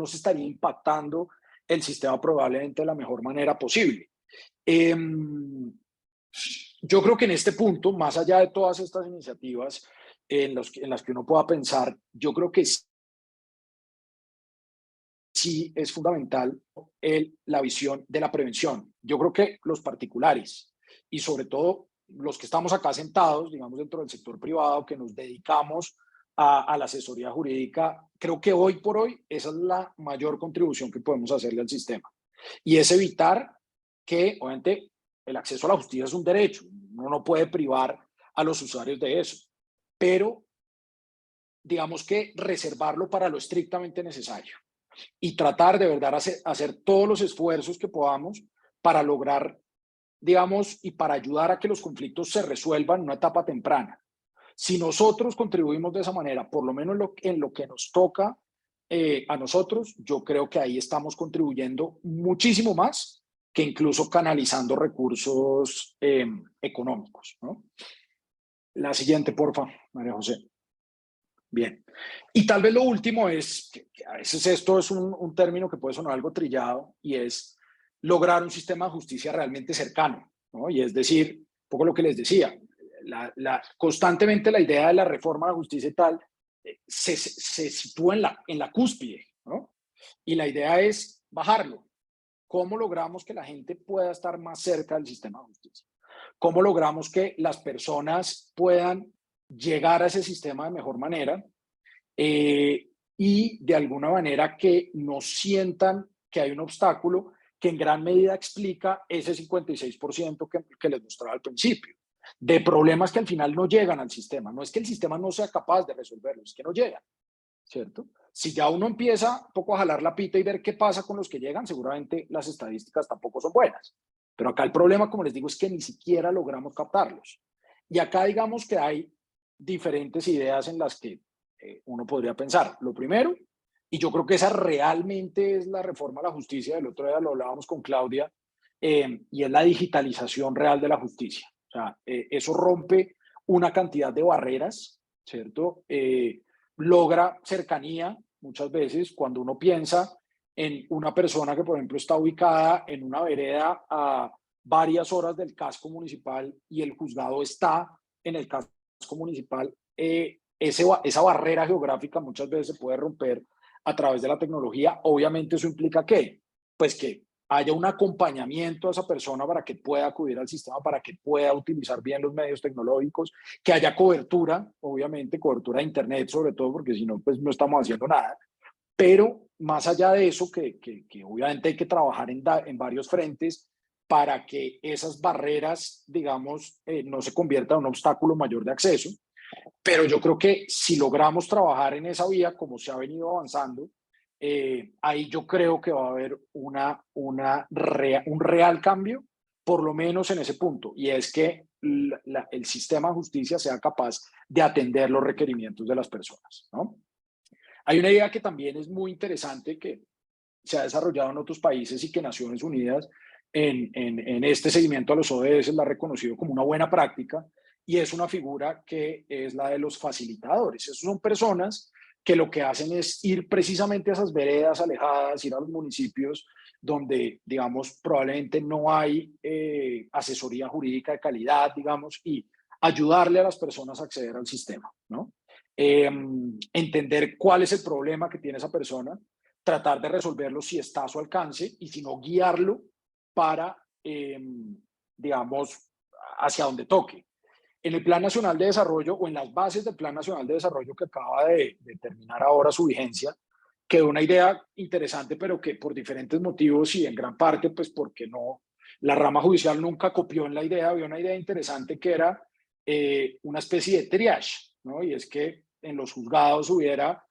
se estaría impactando el sistema probablemente de la mejor manera posible. Yo creo que en este punto, más allá de todas estas iniciativas en las que uno pueda pensar, yo creo que sí es fundamental la visión de la prevención. Yo creo que los particulares y sobre todo los que estamos acá sentados, digamos, dentro del sector privado, que nos dedicamos a la asesoría jurídica, creo que hoy por hoy esa es la mayor contribución que podemos hacerle al sistema. Y es evitar que, obviamente, el acceso a la justicia es un derecho. Uno no puede privar a los usuarios de eso. Pero, digamos que reservarlo para lo estrictamente necesario y tratar de verdad hacer todos los esfuerzos que podamos para lograr, digamos, y para ayudar a que los conflictos se resuelvan en una etapa temprana. Si nosotros contribuimos de esa manera, por lo menos en lo que nos toca a nosotros, yo creo que ahí estamos contribuyendo muchísimo más que incluso canalizando recursos económicos, ¿no? La siguiente, porfa, María José. Bien. Y tal vez lo último es, que a veces esto es un término que puede sonar algo trillado, y es lograr un sistema de justicia realmente cercano, ¿no? Y es decir, un poco lo que les decía, constantemente la idea de la reforma de la justicia y tal se sitúa en la cúspide, ¿no? Y la idea es bajarlo. ¿Cómo logramos que la gente pueda estar más cerca del sistema de justicia? ¿Cómo logramos que las personas puedan llegar a ese sistema de mejor manera y de alguna manera que no sientan que hay un obstáculo que en gran medida explica ese 56% que les mostraba al principio, de problemas que al final no llegan al sistema? No es que el sistema no sea capaz de resolverlos, es que no llegan, ¿cierto? Si ya uno empieza un poco a jalar la pita y ver qué pasa con los que llegan, seguramente las estadísticas tampoco son buenas. Pero acá el problema, como les digo, es que ni siquiera logramos captarlos. Y acá digamos que hay diferentes ideas en las que uno podría pensar. Lo primero, y yo creo que esa realmente es la reforma a la justicia, el otro día lo hablábamos con Claudia, y es la digitalización real de la justicia. O sea, eso rompe una cantidad de barreras, ¿cierto? Logra cercanía muchas veces cuando uno piensa en una persona que, por ejemplo, está ubicada en una vereda a varias horas del casco municipal y el juzgado está en el casco municipal. Esa barrera geográfica muchas veces se puede romper a través de la tecnología. Obviamente eso implica que, pues, que haya un acompañamiento a esa persona para que pueda acudir al sistema, para que pueda utilizar bien los medios tecnológicos, que haya cobertura, obviamente cobertura de internet sobre todo, porque si no, pues no estamos haciendo nada. Pero más allá de eso, que obviamente hay que trabajar en varios frentes para que esas barreras, digamos, no se conviertan en un obstáculo mayor de acceso. Pero yo creo que si logramos trabajar en esa vía, como se ha venido avanzando, ahí yo creo que va a haber un real cambio, por lo menos en ese punto, y es que el sistema de justicia sea capaz de atender los requerimientos de las personas, ¿no? Hay una idea que también es muy interesante que se ha desarrollado en otros países y que Naciones Unidas en este seguimiento a los ODS la ha reconocido como una buena práctica, y es una figura que es la de los facilitadores. Esas son personas que lo que hacen es ir precisamente a esas veredas alejadas, ir a los municipios donde, digamos, probablemente no hay asesoría jurídica de calidad, digamos, y ayudarle a las personas a acceder al sistema, ¿no? Entender cuál es el problema que tiene esa persona, tratar de resolverlo si está a su alcance y si no, guiarlo para, digamos, hacia donde toque. En el Plan Nacional de Desarrollo o en las bases del Plan Nacional de Desarrollo que acaba de terminar ahora su vigencia, quedó una idea interesante, pero que por diferentes motivos y en gran parte, pues porque no, la rama judicial nunca copió en la idea, había una idea interesante que era una especie de triage, ¿no? Y es que en los juzgados hubiera,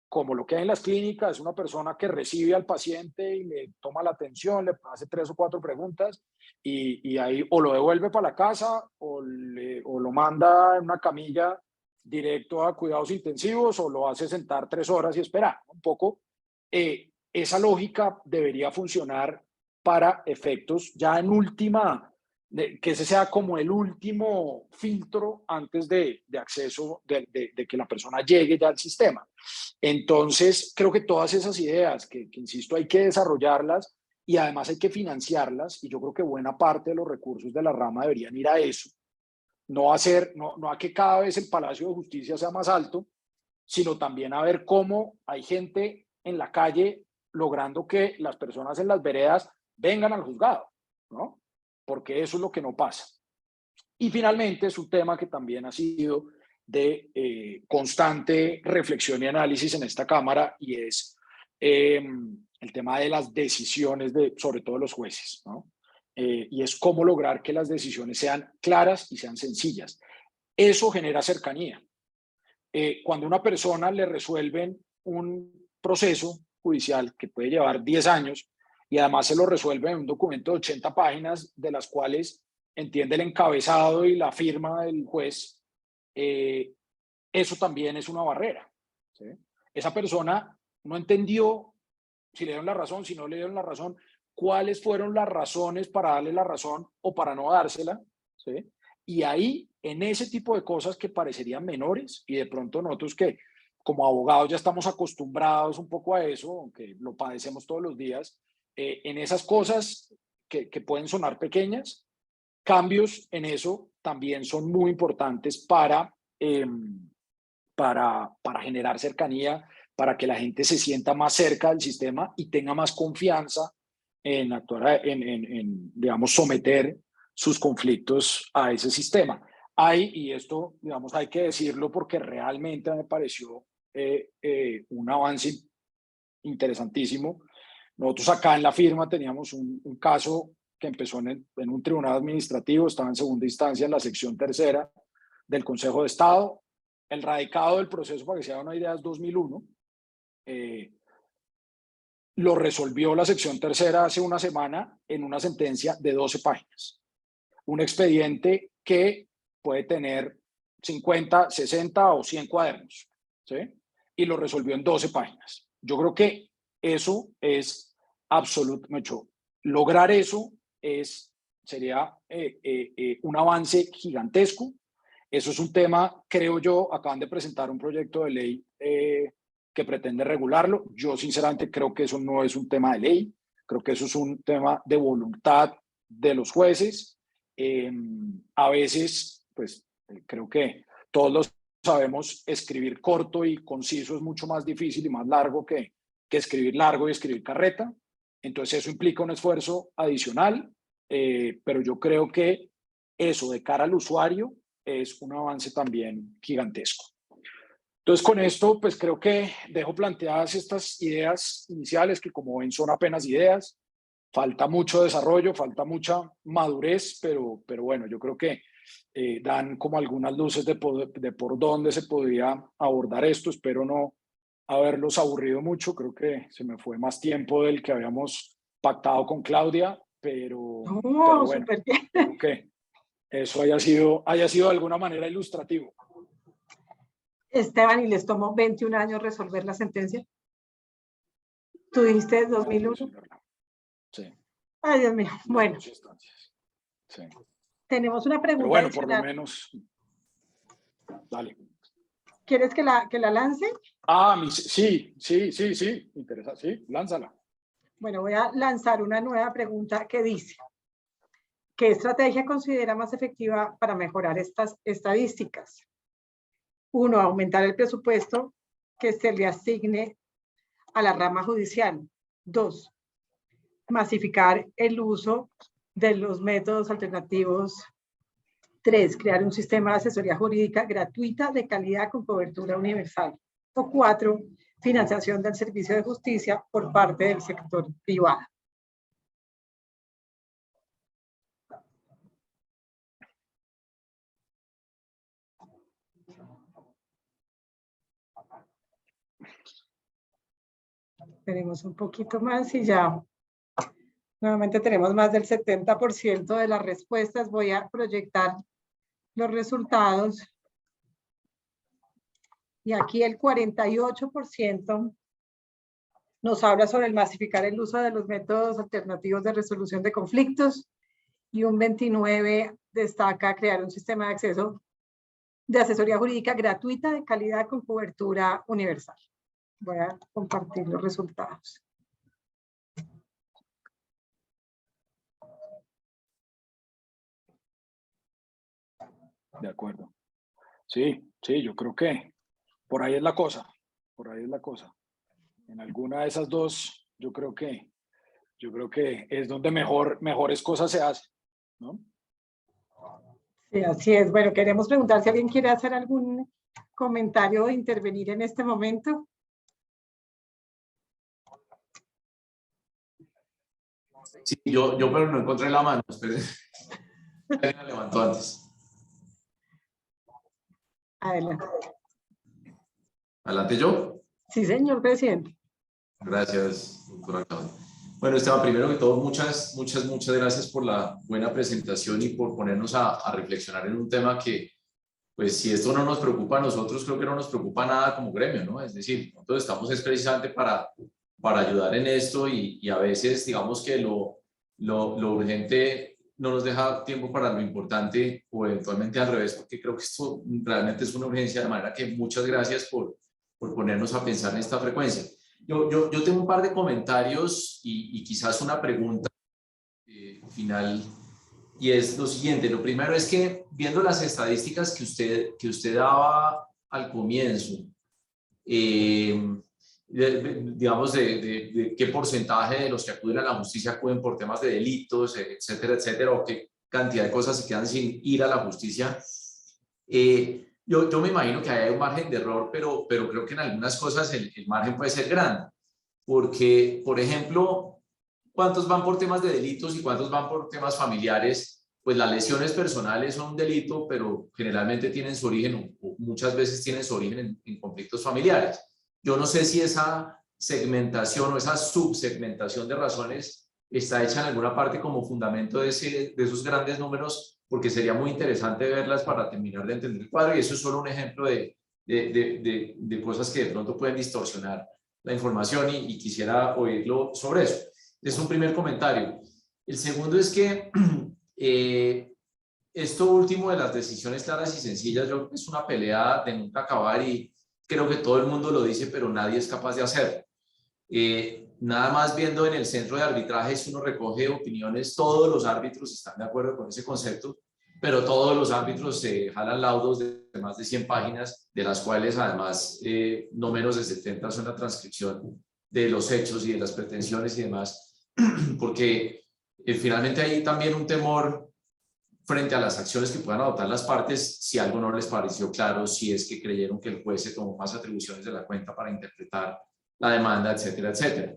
como lo que hay en las clínicas, una persona que recibe al paciente y le toma la atención, le hace 3 o 4 preguntas y ahí o lo devuelve para la casa o lo manda en una camilla directo a cuidados intensivos o lo hace sentar 3 horas y esperar. Un poco esa lógica debería funcionar para efectos ya en última, que ese sea como el último filtro antes de acceso, de que la persona llegue ya al sistema. Entonces, creo que todas esas ideas, que insisto, hay que desarrollarlas y además hay que financiarlas, y yo creo que buena parte de los recursos de la rama deberían ir a eso. No a que cada vez el Palacio de Justicia sea más alto, sino también a ver cómo hay gente en la calle logrando que las personas en las veredas vengan al juzgado, ¿no? Porque eso es lo que no pasa. Y finalmente es un tema que también ha sido de constante reflexión y análisis en esta Cámara, y es el tema de las decisiones, sobre todo de los jueces, ¿no? Y es cómo lograr que las decisiones sean claras y sean sencillas. Eso genera cercanía. Cuando a una persona le resuelven un proceso judicial que puede llevar 10 años y además se lo resuelven en un documento de 80 páginas, de las cuales entiende el encabezado y la firma del juez, eso también es una barrera, ¿sí? Esa persona no entendió si le dieron la razón, si no le dieron la razón, cuáles fueron las razones para darle la razón o para no dársela, ¿sí? Y ahí, en ese tipo de cosas que parecerían menores, y de pronto nosotros que como abogados ya estamos acostumbrados un poco a eso, aunque lo padecemos todos los días, en esas cosas que pueden sonar pequeñas, cambios en eso también son muy importantes para generar cercanía, para que la gente se sienta más cerca del sistema y tenga más confianza en actuar, digamos, someter sus conflictos a ese sistema. Y esto, digamos, hay que decirlo porque realmente me pareció un avance interesantísimo. Nosotros acá en la firma teníamos un caso que empezó en un tribunal administrativo, estaba en segunda instancia en la sección tercera del Consejo de Estado. El radicado del proceso, para que se haga una idea, es 2001. Lo resolvió la sección tercera hace una semana en una sentencia de 12 páginas. Un expediente que puede tener 50, 60 o 100 cuadernos, ¿sí? Y lo resolvió en 12 páginas. Yo creo que eso es absolutamente, lograr eso sería un avance gigantesco. Eso es un tema, creo yo, acaban de presentar un proyecto de ley que pretende regularlo. Yo sinceramente creo que eso no es un tema de ley, creo que eso es un tema de voluntad de los jueces. A veces, pues creo que todos lo sabemos, escribir corto y conciso es mucho más difícil y más largo que escribir largo y escribir carreta. Entonces eso implica un esfuerzo adicional, pero yo creo que eso de cara al usuario es un avance también gigantesco. Entonces, con esto, pues creo que dejo planteadas estas ideas iniciales que, como ven, son apenas ideas. Falta mucho desarrollo, falta mucha madurez, pero bueno, yo creo que dan como algunas luces de por dónde se podría abordar esto. Espero no haberlos aburrido mucho. Creo que se me fue más tiempo del que habíamos pactado con Claudia, pero bueno, súper bien. creo que eso haya sido de alguna manera ilustrativo. Esteban, ¿y les tomó 21 años resolver la sentencia? ¿Tú dijiste 2001? Sí. Ay, Dios mío. Bueno, sí. Tenemos una pregunta. Pero bueno, adicional. por lo menos. Dale. ¿Quieres que la lance? Sí. Interesa, sí, lánzala. Bueno, voy a lanzar una nueva pregunta que dice: ¿qué estrategia considera más efectiva para mejorar estas estadísticas? 1, aumentar el presupuesto que se le asigne a la rama judicial. 2, masificar el uso de los métodos alternativos. 3, crear un sistema de asesoría jurídica gratuita de calidad con cobertura universal. O 4, financiación del servicio de justicia por parte del sector privado. Tenemos un poquito más y ya. Nuevamente tenemos más del 70% de las respuestas. Voy a proyectar los resultados. Y aquí el 48% nos habla sobre el masificar el uso de los métodos alternativos de resolución de conflictos, y un 29% destaca crear un sistema de acceso de asesoría jurídica gratuita de calidad con cobertura universal. Voy a compartir los resultados. De acuerdo. Sí, yo creo que por ahí es la cosa. En alguna de esas dos, yo creo que es donde mejores cosas se hacen, ¿no? Sí, así es. Bueno, queremos preguntar si alguien quiere hacer algún comentario o intervenir en este momento. Sí, yo pero no encontré la mano. La levantó antes. Adelante. ¿Adelante yo? Sí, señor presidente. Gracias, doctora Claudia. Bueno, Esteban, primero que todo, muchas gracias por la buena presentación y por ponernos a reflexionar en un tema que, pues, si esto no nos preocupa a nosotros, creo que no nos preocupa nada como gremio, ¿no? Es decir, nosotros estamos precisamente para ayudar en esto y a veces, digamos que lo urgente no nos deja tiempo para lo importante, o eventualmente al revés, porque creo que esto realmente es una urgencia, de manera que muchas gracias por ponernos a pensar en esta frecuencia. Yo tengo un par de comentarios y quizás una pregunta final, y es lo siguiente. Lo primero es que, viendo las estadísticas que usted daba al comienzo, digamos, de qué porcentaje de los que acuden a la justicia acuden por temas de delitos, etcétera, etcétera, o qué cantidad de cosas se quedan sin ir a la justicia. Yo me imagino que hay un margen de error, pero creo que en algunas cosas el margen puede ser grande. Porque, por ejemplo, ¿cuántos van por temas de delitos y cuántos van por temas familiares? Pues las lesiones personales son un delito, pero generalmente tienen su origen, o muchas veces tienen su origen en conflictos familiares. Yo no sé si esa segmentación o esa subsegmentación de razones está hecha en alguna parte como fundamento de esos grandes números, porque sería muy interesante verlas para terminar de entender el cuadro, y eso es solo un ejemplo de cosas que de pronto pueden distorsionar la información, y quisiera oírlo sobre eso. Es un primer comentario. El segundo es que esto último de las decisiones claras y sencillas, yo creo que es una pelea de nunca acabar, y creo que todo el mundo lo dice, pero nadie es capaz de hacerlo. Nada más viendo en el centro de arbitrajes, uno recoge opiniones, todos los árbitros están de acuerdo con ese concepto, pero todos los árbitros se jalan laudos de más de 100 páginas, de las cuales además no menos de 70 son la transcripción de los hechos y de las pretensiones y demás, porque finalmente hay también un temor frente a las acciones que puedan adoptar las partes si algo no les pareció claro, si es que creyeron que el juez se tomó más atribuciones de la cuenta para interpretar la demanda, etcétera, etcétera.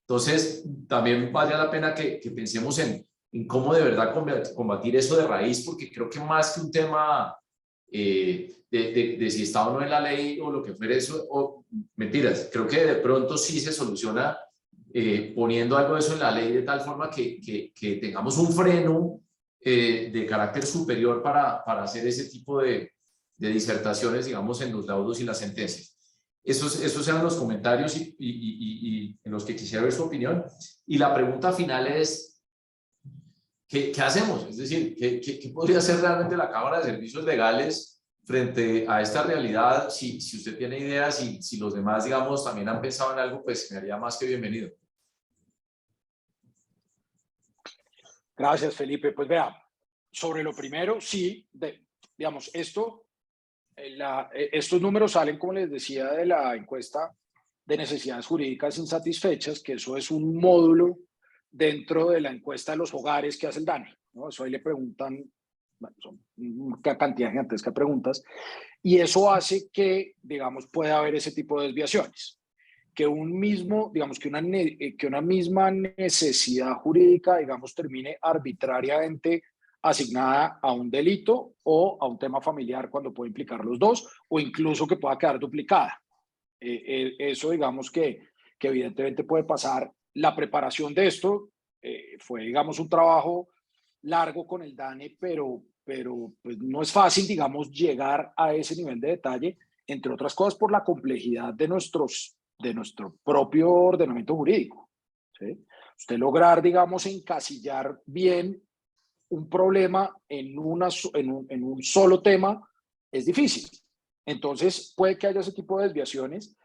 Entonces, también vale la pena que pensemos en en cómo de verdad combatir eso de raíz, porque creo que más que un tema de si está o no en la ley o lo que fuera eso, o mentiras, creo que de pronto sí se soluciona poniendo algo de eso en la ley de tal forma que tengamos un freno de carácter superior para hacer ese tipo de disertaciones, digamos, en los laudos y las sentencias. Esos eran los comentarios y en los que quisiera ver su opinión. Y la pregunta final es, ¿qué hacemos? Es decir, ¿qué podría hacer realmente la Cámara de Servicios Legales frente a esta realidad? Si usted tiene ideas y si los demás, digamos, también han pensado en algo, pues me haría más que bienvenido. Gracias, Felipe. Pues vea, sobre lo primero, sí, digamos, estos números salen, como les decía, de la encuesta de necesidades jurídicas insatisfechas, que eso es un módulo dentro de la encuesta de los hogares que hace el DANE, ¿no? Eso ahí le preguntan, bueno, son una cantidad gigantesca de preguntas, y eso hace que, digamos, pueda haber ese tipo de desviaciones. Que digamos, que una misma necesidad jurídica, digamos, termine arbitrariamente asignada a un delito o a un tema familiar cuando puede implicar los dos, o incluso que pueda quedar duplicada. Eso, digamos, que evidentemente puede pasar. La preparación de esto fue, digamos, un trabajo largo con el DANE, pero pues no es fácil, digamos, llegar a ese nivel de detalle, entre otras cosas por la complejidad de nuestro propio ordenamiento jurídico, ¿sí? Usted lograr, digamos, encasillar bien un problema en un solo tema es difícil. Entonces, puede que haya ese tipo de desviaciones,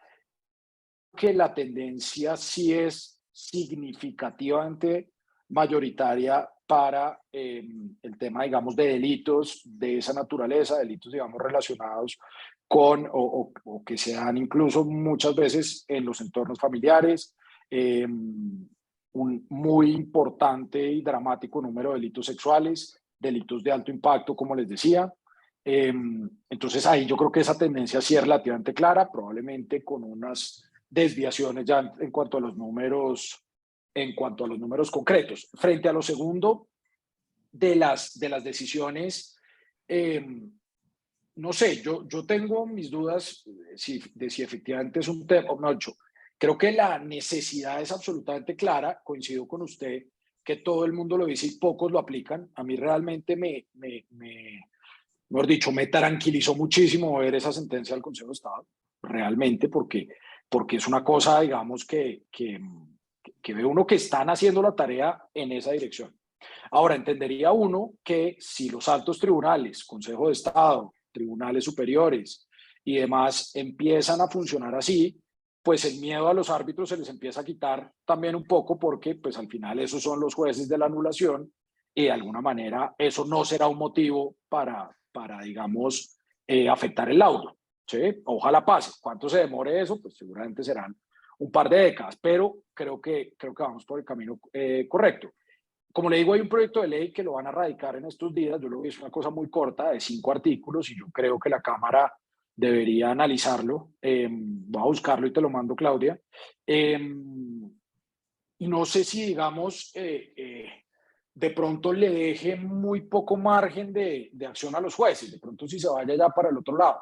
que la tendencia sí es significativamente mayoritaria para el tema, digamos, de delitos de esa naturaleza, delitos, digamos, relacionados con o que se dan incluso muchas veces en los entornos familiares, un muy importante y dramático número de delitos sexuales, delitos de alto impacto, como les decía. Entonces ahí yo creo que esa tendencia sí es relativamente clara, probablemente con unas desviaciones ya en cuanto a los números concretos. Frente a lo segundo de las decisiones, no sé, yo tengo mis dudas de si efectivamente es un tema, o no, creo que la necesidad es absolutamente clara, coincido con usted, que todo el mundo lo dice y pocos lo aplican. A mí realmente mejor dicho, me tranquilizó muchísimo ver esa sentencia del Consejo de Estado, realmente, porque es una cosa, digamos, que ve uno que están haciendo la tarea en esa dirección. Ahora, entendería uno que si los altos tribunales, Consejo de Estado, tribunales superiores y demás empiezan a funcionar así, pues el miedo a los árbitros se les empieza a quitar también un poco, porque pues al final esos son los jueces de la anulación y de alguna manera eso no será un motivo para digamos, afectar el laudo, ¿sí? Ojalá pase. ¿Cuánto se demore eso? Pues seguramente serán un par de décadas, pero creo que vamos por el camino correcto. Como le digo, hay un proyecto de ley que lo van a radicar en estos días. Yo lo vi, es una cosa muy corta, de 5 artículos, y yo creo que la Cámara debería analizarlo. Voy a buscarlo y te lo mando, Claudia. Y no sé si, digamos, de pronto le deje muy poco margen de acción a los jueces, de pronto si se vaya ya para el otro lado.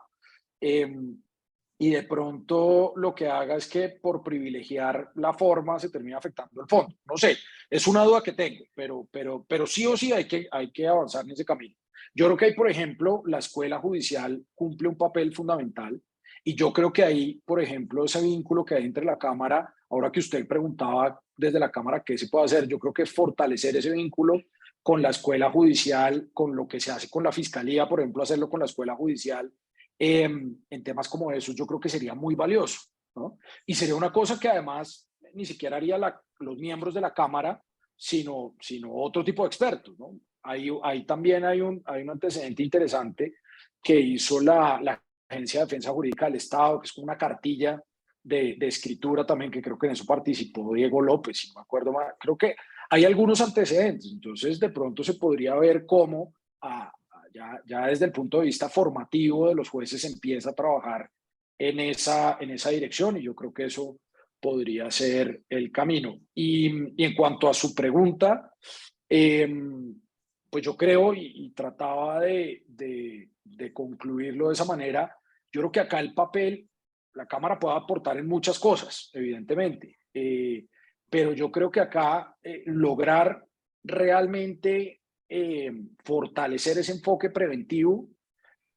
Y de pronto lo que haga es que por privilegiar la forma se termina afectando el fondo. No sé, es una duda que tengo, pero sí o sí hay que avanzar en ese camino. Yo creo que ahí, por ejemplo, la escuela judicial cumple un papel fundamental, y yo creo que ahí, por ejemplo, ese vínculo que hay entre la Cámara, ahora que usted preguntaba desde la Cámara qué se puede hacer, yo creo que fortalecer ese vínculo con la escuela judicial, con lo que se hace con la Fiscalía, por ejemplo, hacerlo con la escuela judicial, en temas como esos, yo creo que sería muy valioso, ¿no? Y sería una cosa que además ni siquiera haría los miembros de la Cámara, sino otro tipo de expertos, ¿no? Ahí también hay un antecedente interesante que hizo la Agencia de Defensa Jurídica del Estado, que es como una cartilla de escritura también, que creo que en eso participó Diego López, si no me acuerdo mal. Creo que hay algunos antecedentes, entonces de pronto se podría ver cómo ya desde el punto de vista formativo de los jueces se empieza a trabajar en esa dirección, y yo creo que eso podría ser el camino. Y en cuanto a su pregunta, Pues yo creo, y trataba de concluirlo de esa manera, yo creo que acá el papel, la Cámara puede aportar en muchas cosas, evidentemente, pero yo creo que acá lograr realmente fortalecer ese enfoque preventivo,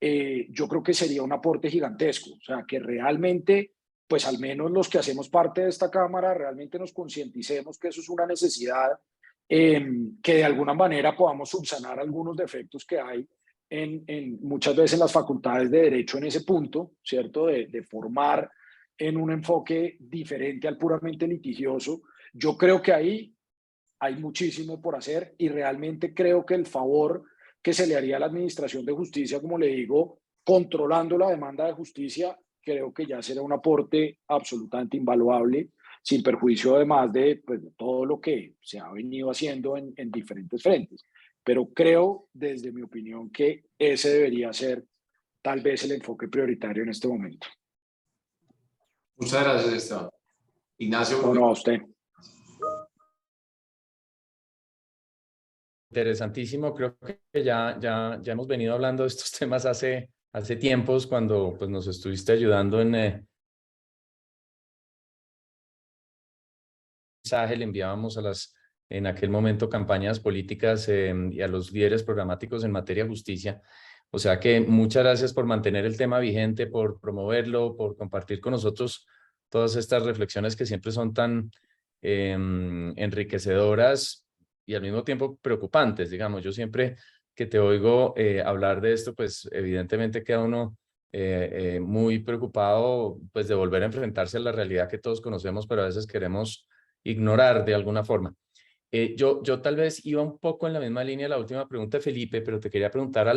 yo creo que sería un aporte gigantesco. O sea, que realmente, pues al menos los que hacemos parte de esta Cámara, realmente nos concienticemos que eso es una necesidad, que de alguna manera podamos subsanar algunos defectos que hay muchas veces en las facultades de Derecho en ese punto, ¿cierto? De formar en un enfoque diferente al puramente litigioso. Yo creo que ahí hay muchísimo por hacer y realmente creo que el favor que se le haría a la Administración de Justicia, como le digo, controlando la demanda de justicia, creo que ya será un aporte absolutamente invaluable, sin perjuicio además de, pues, de todo lo que se ha venido haciendo en diferentes frentes. Pero creo, desde mi opinión, que ese debería ser tal vez el enfoque prioritario en este momento. Muchas gracias, Esteban. Ignacio. No, a usted. Interesantísimo. Creo que ya hemos venido hablando de estos temas hace tiempos cuando pues, nos estuviste ayudando en mensaje le enviábamos en aquel momento campañas políticas y a los líderes programáticos en materia de justicia. O sea que muchas gracias por mantener el tema vigente, por promoverlo, por compartir con nosotros todas estas reflexiones que siempre son tan enriquecedoras y al mismo tiempo preocupantes, digamos. Yo siempre que te oigo hablar de esto, pues evidentemente queda uno muy preocupado pues de volver a enfrentarse a la realidad que todos conocemos, pero a veces queremos ignorar de alguna forma. Yo tal vez iba un poco en la misma línea de la última pregunta de Felipe, pero te quería preguntar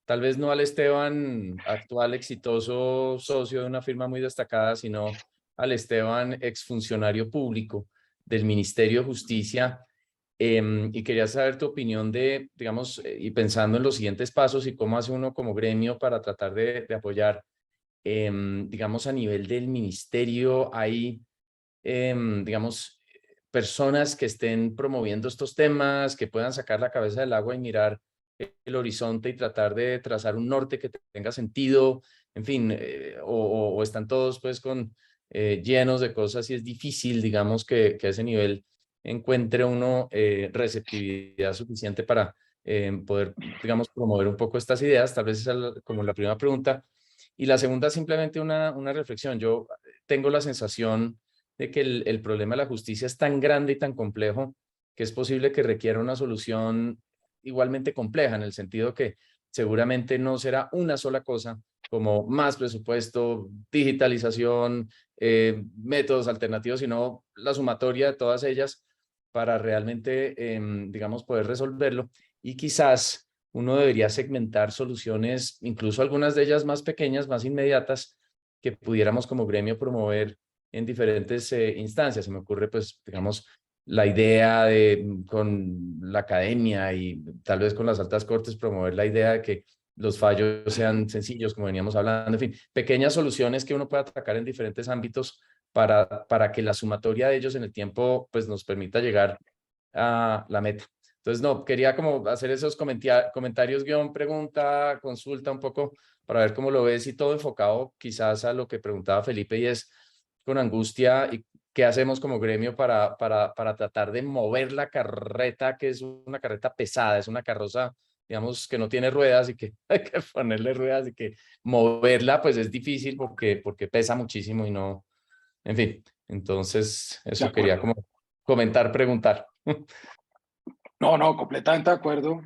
tal vez no al Esteban actual exitoso socio de una firma muy destacada, sino al Esteban exfuncionario público del Ministerio de Justicia. Y quería saber tu opinión de, digamos, y pensando en los siguientes pasos y cómo hace uno como gremio para tratar de apoyar, digamos, a nivel del ministerio, hay, digamos, personas que estén promoviendo estos temas, que puedan sacar la cabeza del agua y mirar el horizonte y tratar de trazar un norte que tenga sentido, en fin, o están todos pues llenos de cosas y es difícil, digamos, que a ese nivel encuentre uno receptividad suficiente para poder, digamos, promover un poco estas ideas. Tal vez esa es como la primera pregunta. Y la segunda, simplemente una reflexión. Yo tengo la sensación de que el problema de la justicia es tan grande y tan complejo que es posible que requiera una solución igualmente compleja, en el sentido que seguramente no será una sola cosa, como más presupuesto, digitalización, métodos alternativos, sino la sumatoria de todas ellas para realmente, digamos, poder resolverlo. Y quizás uno debería segmentar soluciones, incluso algunas de ellas más pequeñas, más inmediatas, que pudiéramos como gremio promover en diferentes instancias. Se me ocurre, pues, digamos, la idea de con la academia y tal vez con las altas cortes promover la idea de que los fallos sean sencillos, como veníamos hablando, en fin, pequeñas soluciones que uno pueda atacar en diferentes ámbitos para que la sumatoria de ellos en el tiempo pues nos permita llegar a la meta. Entonces, no, quería como hacer esos comentarios, guión, pregunta, consulta un poco para ver cómo lo ves y todo enfocado quizás a lo que preguntaba Felipe y es con angustia y qué hacemos como gremio para tratar de mover la carreta, que es una carreta pesada, es una carroza, digamos, que no tiene ruedas y que hay que ponerle ruedas y que moverla pues es difícil porque pesa muchísimo y no, en fin, entonces eso quería como comentar, preguntar. No, completamente de acuerdo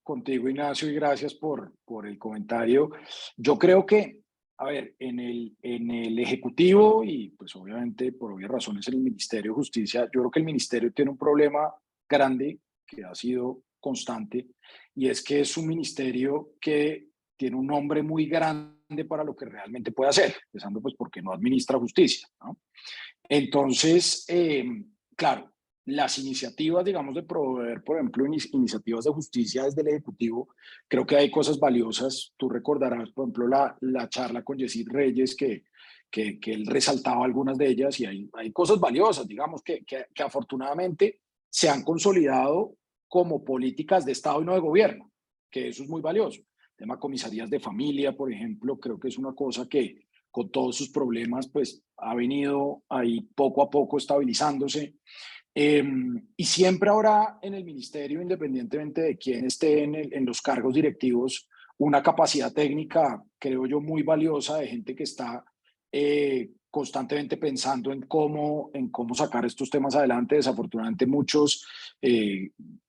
contigo, Ignacio, y gracias por el comentario. Yo creo que, a ver, en el Ejecutivo y pues obviamente por obvias razones en el Ministerio de Justicia, yo creo que el Ministerio tiene un problema grande que ha sido constante y es que es un ministerio que tiene un nombre muy grande para lo que realmente puede hacer, empezando pues porque no administra justicia, ¿no? Entonces, claro, las iniciativas, digamos, de proveer, por ejemplo, iniciativas de justicia desde el Ejecutivo, creo que hay cosas valiosas. Tú recordarás, por ejemplo, la charla con Yesid Reyes, que él resaltaba algunas de ellas y hay cosas valiosas, digamos, que afortunadamente se han consolidado como políticas de Estado y no de gobierno, que eso es muy valioso. El tema de comisarías de familia, por ejemplo, creo que es una cosa que con todos sus problemas, pues ha venido ahí poco a poco estabilizándose. Y siempre habrá en el ministerio, independientemente de quién esté en los cargos directivos, una capacidad técnica, creo yo, muy valiosa de gente que está constantemente pensando en cómo sacar estos temas adelante. Desafortunadamente muchos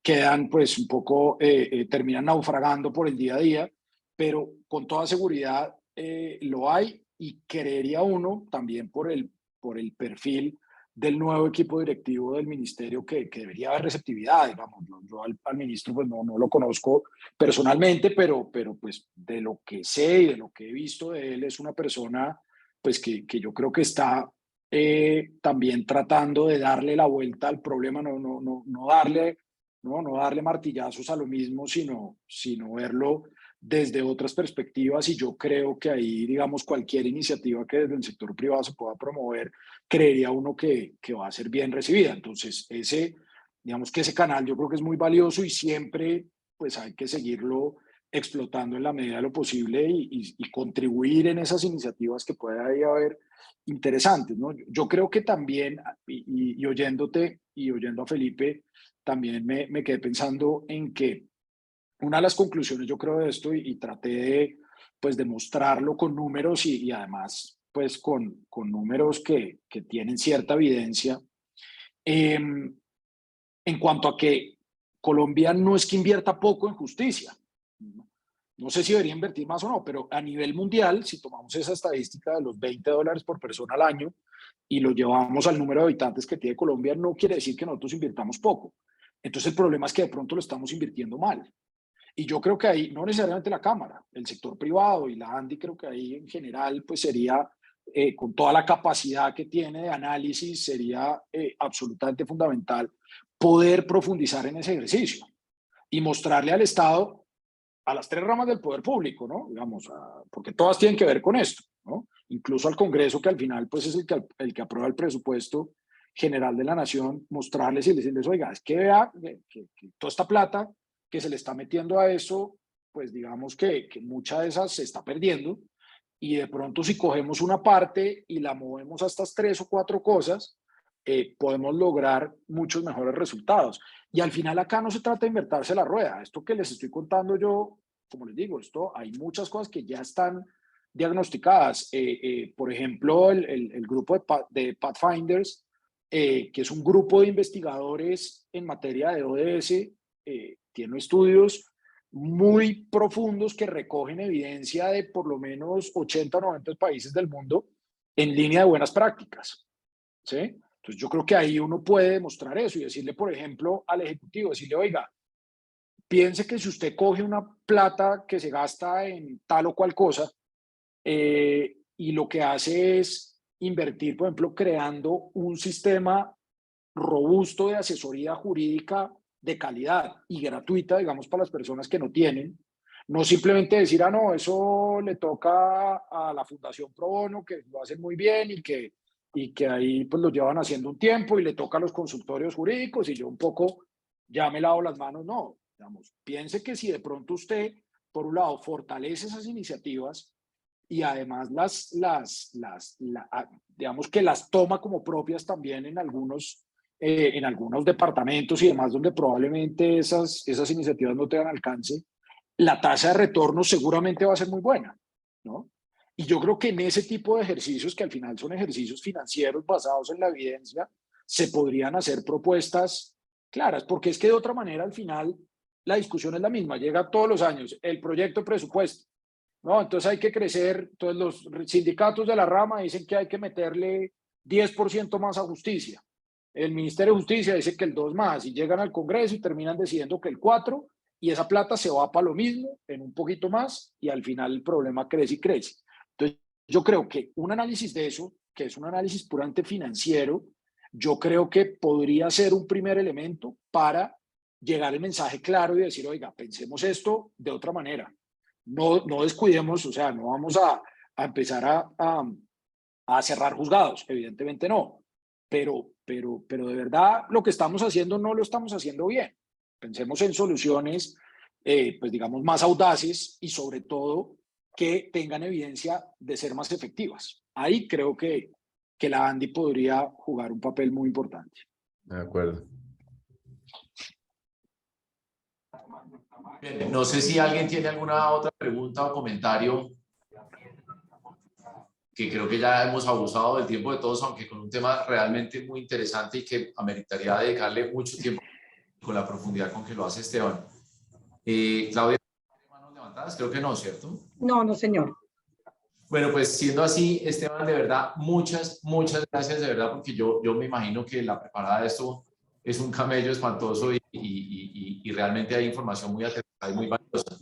quedan pues un poco, terminan naufragando por el día a día, pero con toda seguridad lo hay, y creería uno también por el perfil del nuevo equipo directivo del ministerio que debería haber receptividad, digamos. Yo al ministro pues no lo conozco personalmente, pero pues de lo que sé y de lo que he visto de él, es una persona pues que yo creo que está también tratando de darle la vuelta al problema, no darle martillazos a lo mismo, sino verlo desde otras perspectivas. Y yo creo que ahí, digamos, cualquier iniciativa que desde el sector privado se pueda promover, creería uno que va a ser bien recibida. Entonces, digamos que ese canal yo creo que es muy valioso, y siempre pues hay que seguirlo explotando en la medida de lo posible, y contribuir en esas iniciativas que pueda ahí haber interesantes, ¿no? Yo creo que también, y oyéndote y oyendo a Felipe, también me quedé pensando en que una de las conclusiones, yo creo, de esto, y traté de, pues, demostrarlo con números, y además pues con números que tienen cierta evidencia, en cuanto a que Colombia no es que invierta poco en justicia. No sé si debería invertir más o no, pero a nivel mundial, si tomamos esa estadística de los $20 por persona al año y lo llevamos al número de habitantes que tiene Colombia, no quiere decir que nosotros invirtamos poco. Entonces el problema es que de pronto lo estamos invirtiendo mal. Y yo creo que ahí, no necesariamente la Cámara, el sector privado y la ANDI, creo que ahí en general pues sería, con toda la capacidad que tiene de análisis, sería absolutamente fundamental poder profundizar en ese ejercicio y mostrarle al Estado, a las tres ramas del poder público, ¿no? Digamos, porque todas tienen que ver con esto, ¿no? Incluso al Congreso, que al final pues es el que aprueba el presupuesto general de la nación, mostrarles y decirles, oiga, es que vea que toda esta plata que se le está metiendo a eso, pues digamos que mucha de esas se está perdiendo, y de pronto si cogemos una parte y la movemos a estas 3 o 4 cosas, podemos lograr muchos mejores resultados. Y al final acá no se trata de inventarse la rueda. Esto que les estoy contando yo, como les digo, hay muchas cosas que ya están diagnosticadas. Por ejemplo, el grupo de Pathfinders, que es un grupo de investigadores en materia de ODS, tiene estudios muy profundos que recogen evidencia de por lo menos 80 o 90 países del mundo en línea de buenas prácticas, ¿sí? Entonces yo creo que ahí uno puede demostrar eso y decirle, por ejemplo, al Ejecutivo, decirle, oiga, piense que si usted coge una plata que se gasta en tal o cual cosa, y lo que hace es invertir, por ejemplo, creando un sistema robusto de asesoría jurídica de calidad y gratuita, digamos, para las personas que no tienen, no simplemente decir, no, eso le toca a la Fundación Pro Bono, que lo hacen muy bien y que ahí pues lo llevan haciendo un tiempo, y le toca a los consultorios jurídicos y yo un poco ya me lavo las manos. No, digamos, piense que si de pronto usted, por un lado, fortalece esas iniciativas y además digamos que las toma como propias también en algunos departamentos y demás, donde probablemente esas iniciativas no tengan alcance, la tasa de retorno seguramente va a ser muy buena, ¿no? Y yo creo que en ese tipo de ejercicios, que al final son ejercicios financieros basados en la evidencia, se podrían hacer propuestas claras, porque es que de otra manera al final la discusión es la misma, llega todos los años el proyecto de presupuesto, ¿no? Entonces hay que crecer, entonces los sindicatos de la rama dicen que hay que meterle 10% más a justicia, el Ministerio de Justicia dice que el 2 más, y llegan al Congreso y terminan decidiendo que el 4, y esa plata se va para lo mismo, en un poquito más, y al final el problema crece y crece. Entonces, yo creo que un análisis de eso, que es un análisis puramente financiero, yo creo que podría ser un primer elemento para llegar el mensaje claro y decir, oiga, pensemos esto de otra manera. No descuidemos, o sea, no vamos a empezar a cerrar juzgados, evidentemente no. Pero de verdad lo que estamos haciendo no lo estamos haciendo bien. Pensemos en soluciones, pues digamos, más audaces y sobre todo que tengan evidencia de ser más efectivas. Ahí creo que la ANDI podría jugar un papel muy importante. De acuerdo. Bien, no sé si alguien tiene alguna otra pregunta o comentario, que creo que ya hemos abusado del tiempo de todos, aunque con un tema realmente muy interesante y que ameritaría dedicarle mucho tiempo con la profundidad con que lo hace Esteban. Claudia, manos levantadas, creo que no, ¿cierto? No, no, señor. Bueno, pues siendo así, Esteban, de verdad, muchas gracias, de verdad, porque yo me imagino que la preparada de esto es un camello espantoso y realmente hay información muy aterrizada y muy valiosa.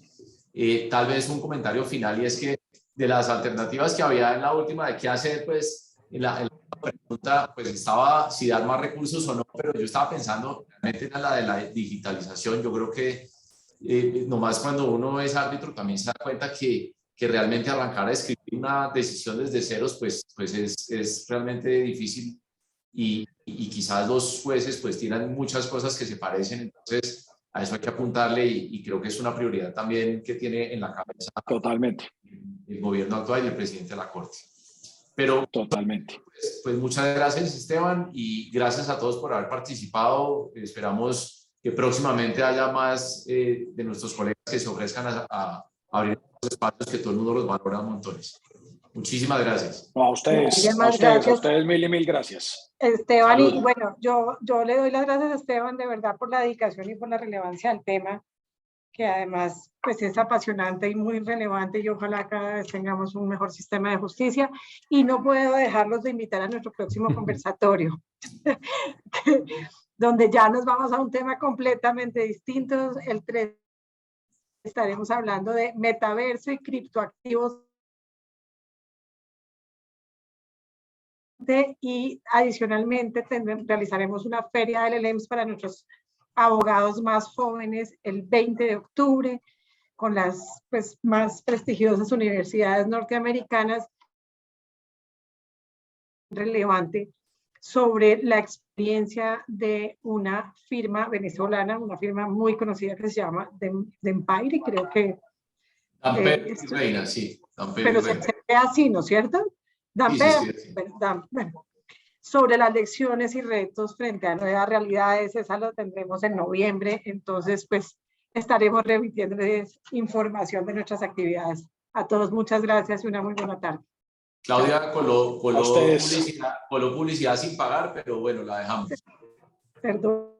Tal vez un comentario final, y es que de las alternativas que había en la última de qué hacer, pues en la pregunta, pues estaba si dar más recursos o no, pero yo estaba pensando realmente en la de la digitalización. Yo creo que nomás cuando uno es árbitro también se da cuenta que realmente arrancar a escribir una decisión desde ceros, pues es realmente difícil y quizás los jueces pues tienen muchas cosas que se parecen, entonces a eso hay que apuntarle y creo que es una prioridad también que tiene en la cabeza Totalmente. el gobierno actual y el presidente de la Corte. Pero totalmente. Pues muchas gracias, Esteban, y gracias a todos por haber participado. Esperamos que próximamente haya más de nuestros colegas que se ofrezcan a abrir los espacios que todo el mundo los valora montones. Muchísimas gracias. No, a ustedes, Muchísimas gracias. mil y mil gracias. Esteban, Salud. y bueno, yo le doy las gracias a Esteban de verdad por la dedicación y por la relevancia del tema, que además pues es apasionante y muy relevante, y ojalá cada vez tengamos un mejor sistema de justicia. Y no puedo dejarlos de invitar a nuestro próximo conversatorio, donde ya nos vamos a un tema completamente distinto. El 3 estaremos hablando de metaverso y criptoactivos, y adicionalmente realizaremos una feria de LLMs para nuestros abogados más jóvenes el 20 de octubre con las pues, más prestigiosas universidades norteamericanas, relevante sobre la experiencia de una firma venezolana, una firma muy conocida que se llama Dempire, y creo que Damper y Reina, sí. Damper pero y Reina. se ve así, ¿no es cierto? Damper, Sí. bueno, sobre las lecciones y retos frente a nuevas realidades, esa lo tendremos en noviembre, entonces pues estaremos remitiéndoles información de nuestras actividades. A todos muchas gracias y una muy buena tarde. Claudia coló ustedes. publicidad sin pagar, pero bueno, la dejamos. Perdón.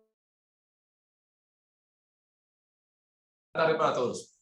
Buenas tardes para todos.